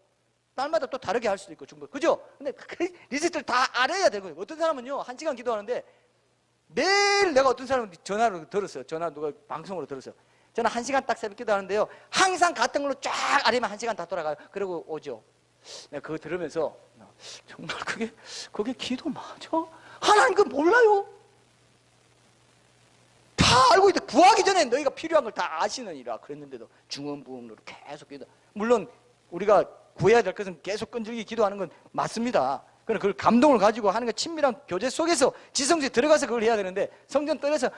날마다 또 다르게 할 수도 있고 중보. 그죠? 근데 그 리스트를 다 알아야 되거든요. 어떤 사람은요 1시간 기도하는데 매일 내가 어떤 사람은 전화로 들었어요. 누가 방송으로 들었어요. 저는 1시간 딱 새벽 기도하는데요 항상 같은 걸로 쫙 아래만 1시간 다 돌아가요. 그러고 오죠. 내가 그거 들으면서 정말 그게 기도 맞아? 하나님 그거 몰라요? 다 알고 있다. 구하기 전에 너희가 필요한 걸 다 아시느니라 그랬는데도 중언부언으로 계속 기도. 물론 우리가 구해야 될 것은 계속 끈질기게 기도하는 건 맞습니다. 그러나 그걸 감동을 가지고 하는 게 친밀한 교제 속에서 지성소에 들어가서 그걸 해야 되는데, 성전 떨어서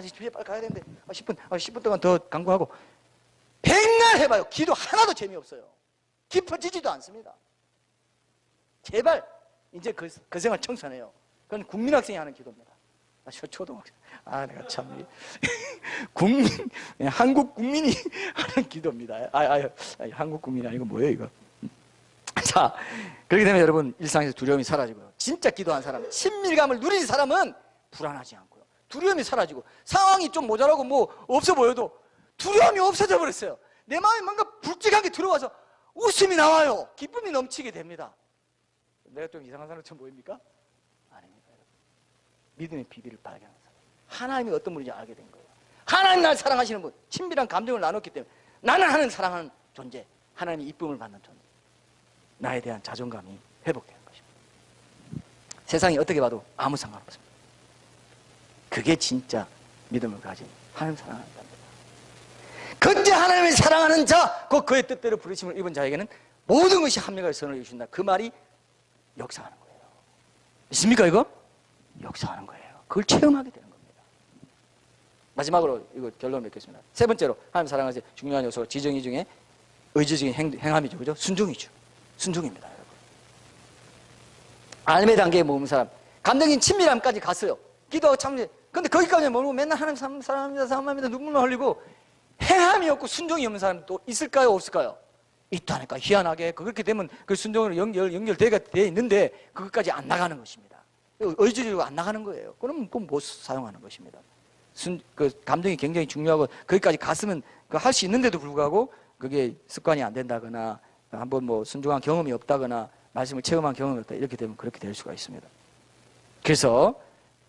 집에 빨리 가야 되는데 10분 동안 더 간구하고 백날 해봐요. 기도 하나도 재미없어요. 깊어지지도 않습니다. 제발 이제 그 생활 청산해요. 그건 국민학생이 하는 기도입니다. 초등학생. 내가 참 한국 국민이 하는 기도입니다. 한국 국민이 아니고 뭐예요 이거? 자, 그렇게 되면 여러분 일상에서 두려움이 사라지고요. 진짜 기도한 사람, 친밀감을 누린 사람은 불안하지 않고요. 두려움이 사라지고 상황이 좀 모자라고 뭐 없어 보여도 두려움이 없어져 버렸어요. 내 마음에 뭔가 굵직하게 들어와서 웃음이 나와요. 기쁨이 넘치게 됩니다. 내가 좀 이상한 사람처럼 보입니까? 아닙니다. 여러분. 믿음의 비밀을 발견한 사람, 하나님이 어떤 분인지 알게 된 거예요. 하나님 날 사랑하시는 분, 친밀한 감정을 나눴기 때문에 나는 하나님 사랑하는 존재, 하나님의 이쁨을 받는 존재, 나에 대한 자존감이 회복되는 것입니다. 세상이 어떻게 봐도 아무 상관없습니다. 그게 진짜 믿음을 가진 하나님 사랑하는 자입니다. 그때 하나님을 사랑하는 자, 곧 그의 뜻대로 부르심을 입은 자에게는 모든 것이 합력하여 선을 이루신다. 그 말이 역사하는 거예요. 믿습니까 이거? 역사하는 거예요. 그걸 체험하게 되는 겁니다. 마지막으로 이거 결론 맺겠습니다. 세 번째로 하나님 사랑하는 중요한 요소가 지정의 중에 의지적인 행함이죠. 그죠? 순종이죠. 순종입니다, 여러분. 알매 단계에 머무는 사람, 감정인 친밀함까지 갔어요. 기도하고 참여. 근데 거기까지 머물고 맨날 하나님 사랑합니다 눈물만 흘리고 행함이 없고 순종이 없는 사람이 또 있을까요, 없을까요? 있다니까. 희한하게 그렇게 되면 그 순종으로 연결되어 있는데 그것까지 안 나가는 것입니다. 의지적으로 안 나가는 거예요. 그럼 못 사용하는 것입니다. 그 감정이 굉장히 중요하고 거기까지 갔으면 할 수 있는데도 불구하고 그게 습관이 안 된다거나 한번 뭐 순종한 경험이 없다거나 말씀을 체험한 경험이 없다, 이렇게 되면 그렇게 될 수가 있습니다. 그래서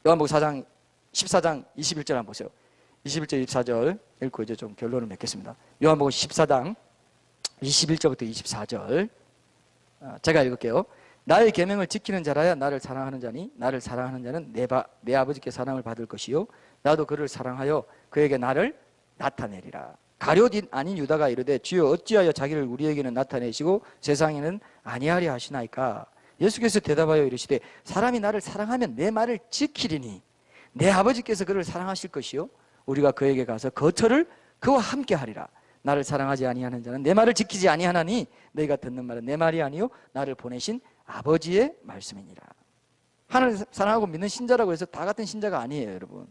요한복음 14장 21절 한번 보세요. 21절 24절 읽고 이제 좀 결론을 맺겠습니다. 요한복음 14장 21절부터 24절 제가 읽을게요. 나의 계명을 지키는 자라야 나를 사랑하는 자니 나를 사랑하는 자는 내 아버지께 사랑을 받을 것이요 나도 그를 사랑하여 그에게 나를 나타내리라. 가룟 아닌 유다가 이르되 주여 어찌하여 자기를 우리에게는 나타내시고 세상에는 아니하리 하시나이까. 예수께서 대답하여 이르시되 사람이 나를 사랑하면 내 말을 지키리니 내 아버지께서 그를 사랑하실 것이요 우리가 그에게 가서 거처를 그와 함께 하리라. 나를 사랑하지 아니하는 자는 내 말을 지키지 아니하나니 너희가 듣는 말은 내 말이 아니요 나를 보내신 아버지의 말씀이니라. 하나님을 사랑하고 믿는 신자라고 해서 다 같은 신자가 아니에요, 여러분.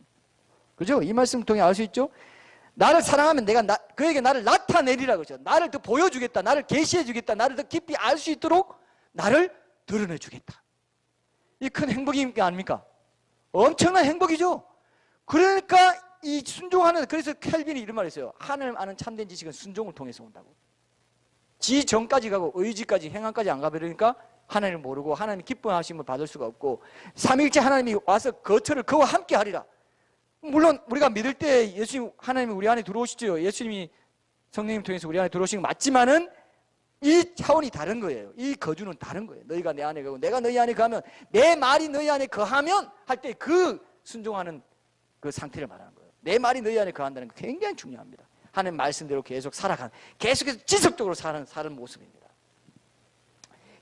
그죠? 이 말씀을 통해 알 수 있죠? 나를 사랑하면 내가 그에게 나를 나타내리라고 그러죠. 나를 더 보여주겠다, 나를 계시해 주겠다, 나를 더 깊이 알 수 있도록 나를 드러내 주겠다. 이 큰 행복이 아닙니까? 엄청난 행복이죠. 그러니까 이 순종하는, 그래서 켈빈이 이런 말을 했어요. 하나님 아는 참된 지식은 순종을 통해서 온다고. 지 정까지 가고 의지까지 행함까지 안 가버리니까 하나님을 모르고 하나님이 기뻐하심을 받을 수가 없고, 삼위일체 하나님이 와서 거처를 그와 함께 하리라. 물론 우리가 믿을 때 예수님, 하나님이 우리 안에 들어오시죠. 예수님이 성령님 통해서 우리 안에 들어오신 거 맞지만은 이 차원이 다른 거예요. 이 거주는 다른 거예요. 너희가 내 안에 거하고 내가 너희 안에 거하면, 내 말이 너희 안에 거하면 할 때 그 순종하는 그 상태를 말하는 거예요. 내 말이 너희 안에 거한다는 거 굉장히 중요합니다. 하나님 말씀대로 계속 살아가는, 계속해서 지속적으로 사는 모습입니다.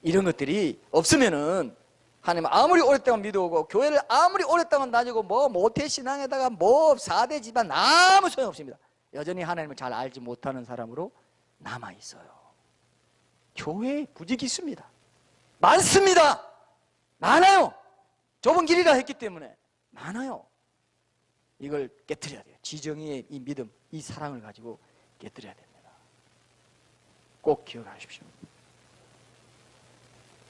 이런 것들이 없으면은 하나님 아무리 오랫동안 믿어오고 교회를 아무리 오랫동안 다니고 뭐 모태신앙에다가 뭐 4대 집안 아무 소용없습니다. 여전히 하나님을 잘 알지 못하는 사람으로 남아있어요. 교회에 부직이 있습니다. 많습니다. 많아요. 좁은 길이라 했기 때문에 많아요. 이걸 깨트려야 돼요. 지정의의 이 믿음, 이 사랑을 가지고 깨트려야 됩니다. 꼭 기억하십시오.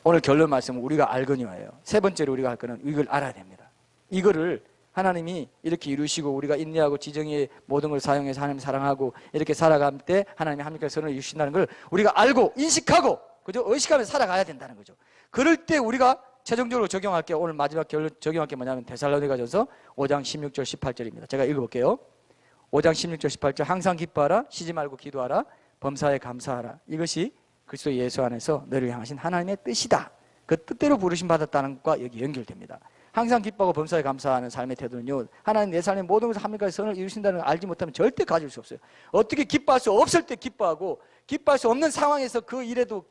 오늘 결론 말씀은 우리가 알거니와예요. 세 번째로 우리가 할 거는 이걸 알아야 됩니다. 이거를 하나님이 이렇게 이루시고 우리가 인내하고 지정의 모든 걸 사용해서 하나님 사랑하고 이렇게 살아갈 때 하나님이 합리적인 선을 이루신다는 걸 우리가 알고 인식하고, 그죠? 의식하면서 살아가야 된다는 거죠. 그럴 때 우리가 최종적으로 적용할게요. 오늘 마지막 결론 적용할 게 뭐냐면 데살로니가전서 5장 16절 18절입니다. 제가 읽어볼게요. 5장 16절 18절 항상 기뻐하라, 쉬지 말고 기도하라, 범사에 감사하라. 이것이 그리스도 예수 안에서 너를 향하신 하나님의 뜻이다. 그 뜻대로 부르심 받았다는 것과 여기 연결됩니다. 항상 기뻐하고 범사에 감사하는 삶의 태도는요, 하나님 내 삶의 모든 것을 합리까지 선을 이루신다는 걸 알지 못하면 절대 가질 수 없어요. 어떻게 기뻐할 수 없을 때 기뻐하고 기뻐할 수 없는 상황에서 그 일에도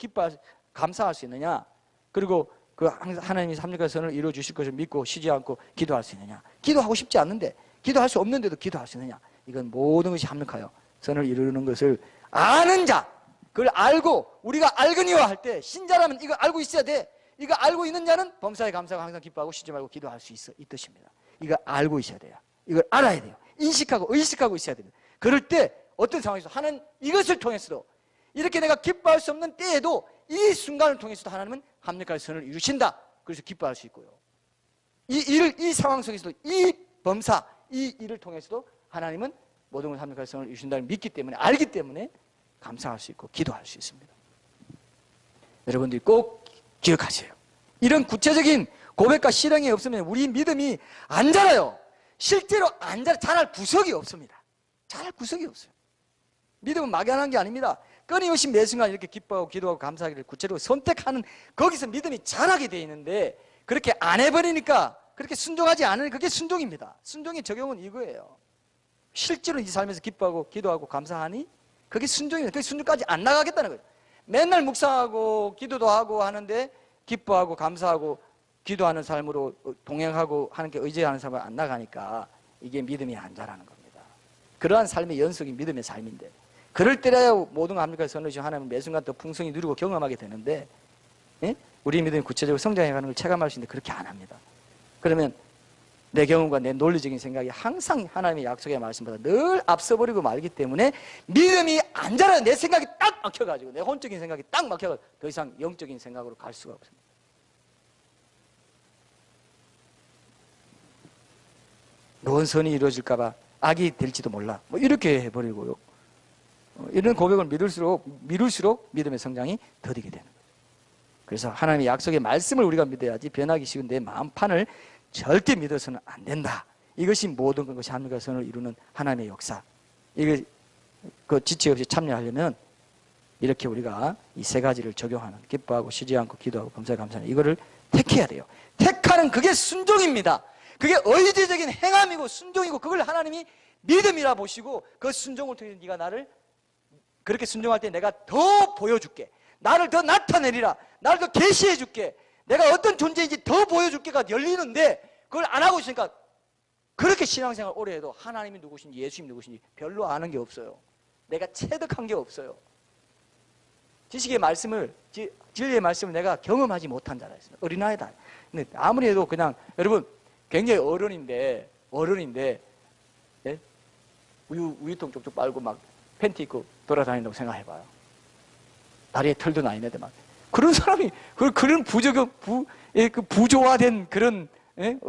감사할 수 있느냐, 그리고 그 하나님이 합리까지 선을 이루어 주실 것을 믿고 쉬지 않고 기도할 수 있느냐. 기도하고 싶지 않는데, 기도할 수 없는데도 기도할 수 있느냐. 이건 모든 것이 합력하여 선을 이루는 것을 아는 자, 그걸 알고 우리가 알거니와 할 때, 신자라면 이거 알고 있어야 돼. 이거 알고 있는 자는 범사에 감사하고 항상 기뻐하고 쉬지 말고 기도할 수 있어, 이 뜻입니다. 이거 알고 있어야 돼요. 이걸 알아야 돼요. 인식하고 의식하고 있어야 됩니다. 그럴 때 어떤 상황에서 하나님 이것을 통해서도, 이렇게 내가 기뻐할 수 없는 때에도 이 순간을 통해서도 하나님은 합력할 선을 이루신다. 그래서 기뻐할 수 있고요. 이 상황 속에서도 이 범사, 이 일을 통해서도 하나님은 모든 것을 합력할 선을 이루신다는 믿기 때문에, 알기 때문에 감사할 수 있고 기도할 수 있습니다. 여러분들이 꼭 기억하세요. 이런 구체적인 고백과 실행이 없으면 우리 믿음이 안 자라요. 실제로 안 자랄 구석이 없습니다. 자랄 구석이 없어요. 믿음은 막연한 게 아닙니다. 끊임없이 매 순간 이렇게 기뻐하고 기도하고 감사하기를 구체적으로 선택하는, 거기서 믿음이 자라게 돼 있는데, 그렇게 안 해버리니까, 그렇게 순종하지 않으니 그게 순종입니다. 순종의 적용은 이거예요. 실제로 이 삶에서 기뻐하고 기도하고 감사하니 그게 순종입니다. 그게 순종까지 안 나가겠다는 거예요. 맨날 묵상하고 기도도 하고 하는데 기뻐하고 감사하고 기도하는 삶으로 동행하고 하는 게 의지하는 삶으로 안 나가니까 이게 믿음이 안 자라는 겁니다. 그러한 삶의 연속이 믿음의 삶인데, 그럴 때라야 모든 합리까지 선으시고 하나님은 매 순간 더 풍성히 누리고 경험하게 되는데, 예? 우리 믿음이 구체적으로 성장해가는 걸 체감할 수 있는데 그렇게 안 합니다. 그러면 내 경험과 내 논리적인 생각이 항상 하나님의 약속의 말씀보다 늘 앞서버리고 말기 때문에 믿음이 안 자라요. 내 생각이 딱 막혀가지고, 내 혼적인 생각이 딱 막혀가지고 더 이상 영적인 생각으로 갈 수가 없습니다. 노원선이 이루어질까봐 악이 될지도 몰라, 뭐 이렇게 해버리고요. 이런 고백을 미룰수록 믿음의 성장이 더디게 되는 거죠. 그래서 하나님의 약속의 말씀을 우리가 믿어야지 변하기 쉬운 내 마음판을 절대 믿어서는 안 된다. 이것이 모든 것이 합리과 선을 이루는 하나님의 역사. 이걸 그 지체 없이 참여하려면 이렇게 우리가 이 세 가지를 적용하는, 기뻐하고 쉬지 않고 기도하고 범사에 감사하는, 이거를 택해야 돼요. 택하는 그게 순종입니다. 그게 의지적인 행함이고 순종이고, 그걸 하나님이 믿음이라 보시고 그 순종을 통해서 네가 나를 그렇게 순종할 때 내가 더 보여줄게, 나를 더 나타내리라, 나를 더 계시해 줄게, 내가 어떤 존재인지 더 보여줄게가 열리는데, 그걸 안 하고 있으니까 그렇게 신앙생활 오래 해도 하나님이 누구신지 예수님이 누구신지 별로 아는 게 없어요. 내가 체득한 게 없어요. 지식의 말씀을, 진리의 말씀을 내가 경험하지 못한 자라 했습니다. 어린아이다. 근데 아무리 해도 그냥, 여러분 굉장히 어른인데 예? 우유통 쪽쪽 빨고 막 팬티 입고 돌아다닌다고 생각해봐요. 다리에 털도 나 있는데 막 그런 사람이, 그런 부조화된 그런, 예?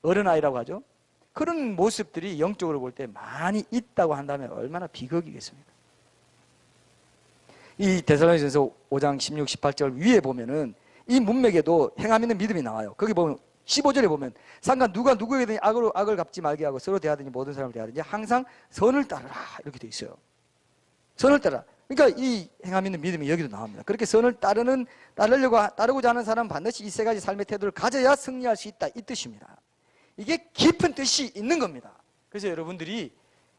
어른아이라고 하죠. 그런 모습들이 영적으로 볼 때 많이 있다고 한다면 얼마나 비극이겠습니까? 이 데살로니가전서 5장 16, 18절 위에 보면은 이 문맥에도 행함 있는 믿음이 나와요. 거기 보면 15절에 보면 상관 누가 누구에게든 악을 갚지 말게 하고 서로 대하든지 모든 사람을 대하든지 항상 선을 따르라, 이렇게 돼 있어요. 선을 따라. 그러니까 이 행함 있는 믿음이 여기도 나옵니다. 그렇게 선을 따르고자 하는 사람은 반드시 이 세 가지 삶의 태도를 가져야 승리할 수 있다, 이 뜻입니다. 이게 깊은 뜻이 있는 겁니다. 그래서 여러분들이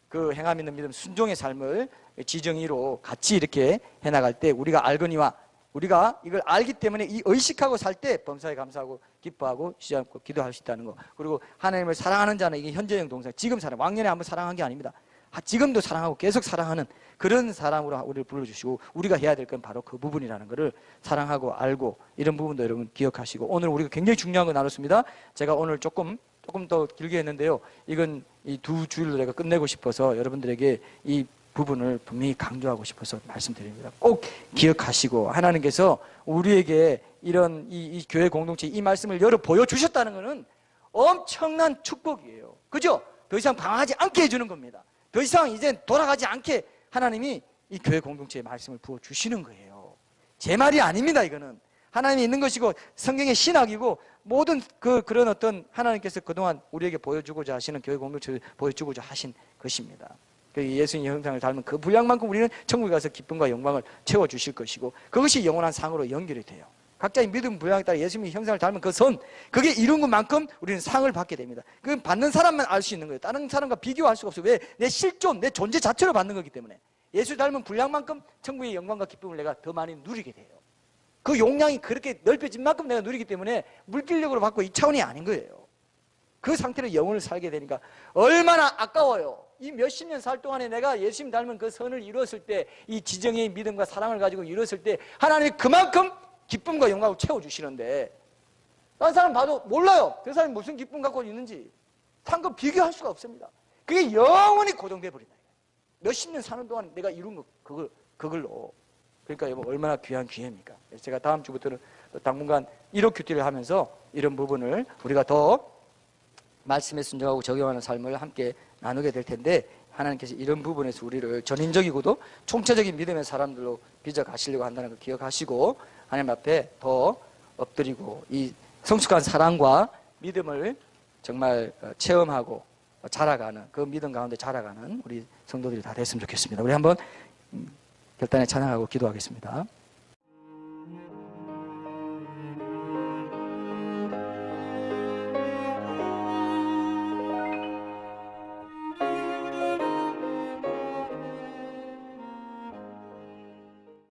그 행함 있는 믿음, 순종의 삶을 지정의로 같이 이렇게 해나갈 때 우리가 알거니와, 우리가 이걸 알기 때문에 이 의식하고 살 때 범사에 감사하고 기뻐하고 쉬지 않고 기도할 수 있다는 거. 그리고 하나님을 사랑하는 자는, 이게 현재형 동사, 지금 사랑, 왕년에 한번 사랑한 게 아닙니다. 지금도 사랑하고 계속 사랑하는 그런 사람으로 우리를 불러주시고, 우리가 해야 될 건 바로 그 부분이라는 것을 사랑하고 알고, 이런 부분도 여러분 기억하시고, 오늘 우리가 굉장히 중요한 거 나눴습니다. 제가 오늘 조금 더 길게 했는데요, 이건 이 두 주일로 내가 끝내고 싶어서 여러분들에게 이 부분을 분명히 강조하고 싶어서 말씀드립니다. 꼭 기억하시고, 하나님께서 우리에게 이런 이 교회 공동체 이 말씀을 열어 보여주셨다는 것은 엄청난 축복이에요. 그죠? 더 이상 방황하지 않게 해주는 겁니다. 더 이상 이제 돌아가지 않게 하나님이 이 교회 공동체의 말씀을 부어주시는 거예요. 제 말이 아닙니다. 이거는 하나님이 있는 것이고 성경의 신학이고, 모든 그런 어떤 하나님께서 그동안 우리에게 보여주고자 하시는 교회 공동체를 보여주고자 하신 것입니다. 예수님 형상을 닮은 그 분량만큼 우리는 천국에 가서 기쁨과 영광을 채워주실 것이고, 그것이 영원한 상으로 연결이 돼요. 각자의 믿음 분량에 따라 예수님의 형상을 닮은 그 선, 그게 이룬 것만큼 우리는 상을 받게 됩니다. 그건 받는 사람만 알 수 있는 거예요. 다른 사람과 비교할 수가 없어요. 왜? 내 실존, 내 존재 자체로 받는 거기 때문에. 예수 닮은 분량만큼 천국의 영광과 기쁨을 내가 더 많이 누리게 돼요. 그 용량이 그렇게 넓혀진 만큼 내가 누리기 때문에 물질력으로 받고 이 차원이 아닌 거예요. 그 상태로 영혼을 살게 되니까 얼마나 아까워요. 이 몇십 년 살 동안에 내가 예수님 닮은 그 선을 이루었을 때, 이 지정의 믿음과 사랑을 가지고 이루었을 때 하나님이 그만큼 기쁨과 영광을 채워주시는데, 다른 사람 봐도 몰라요. 그 사람이 무슨 기쁨 갖고 있는지 상급 비교할 수가 없습니다. 그게 영원히 고정돼 버린다. 몇십 년 사는 동안 내가 이룬 거 그걸로. 그러니까 얼마나 귀한 기회입니까? 제가 다음 주부터는 당분간 1호 큐티를 하면서 이런 부분을 우리가 더 말씀에 순종하고 적용하는 삶을 함께 나누게 될 텐데, 하나님께서 이런 부분에서 우리를 전인적이고도 총체적인 믿음의 사람들로 빚어가시려고 한다는 걸 기억하시고, 하나님 앞에 더 엎드리고 이 성숙한 사랑과 믿음을 정말 체험하고 자라가는, 그 믿음 가운데 자라가는 우리 성도들이 다 됐으면 좋겠습니다. 우리 한번 결단에 찬양하고 기도하겠습니다.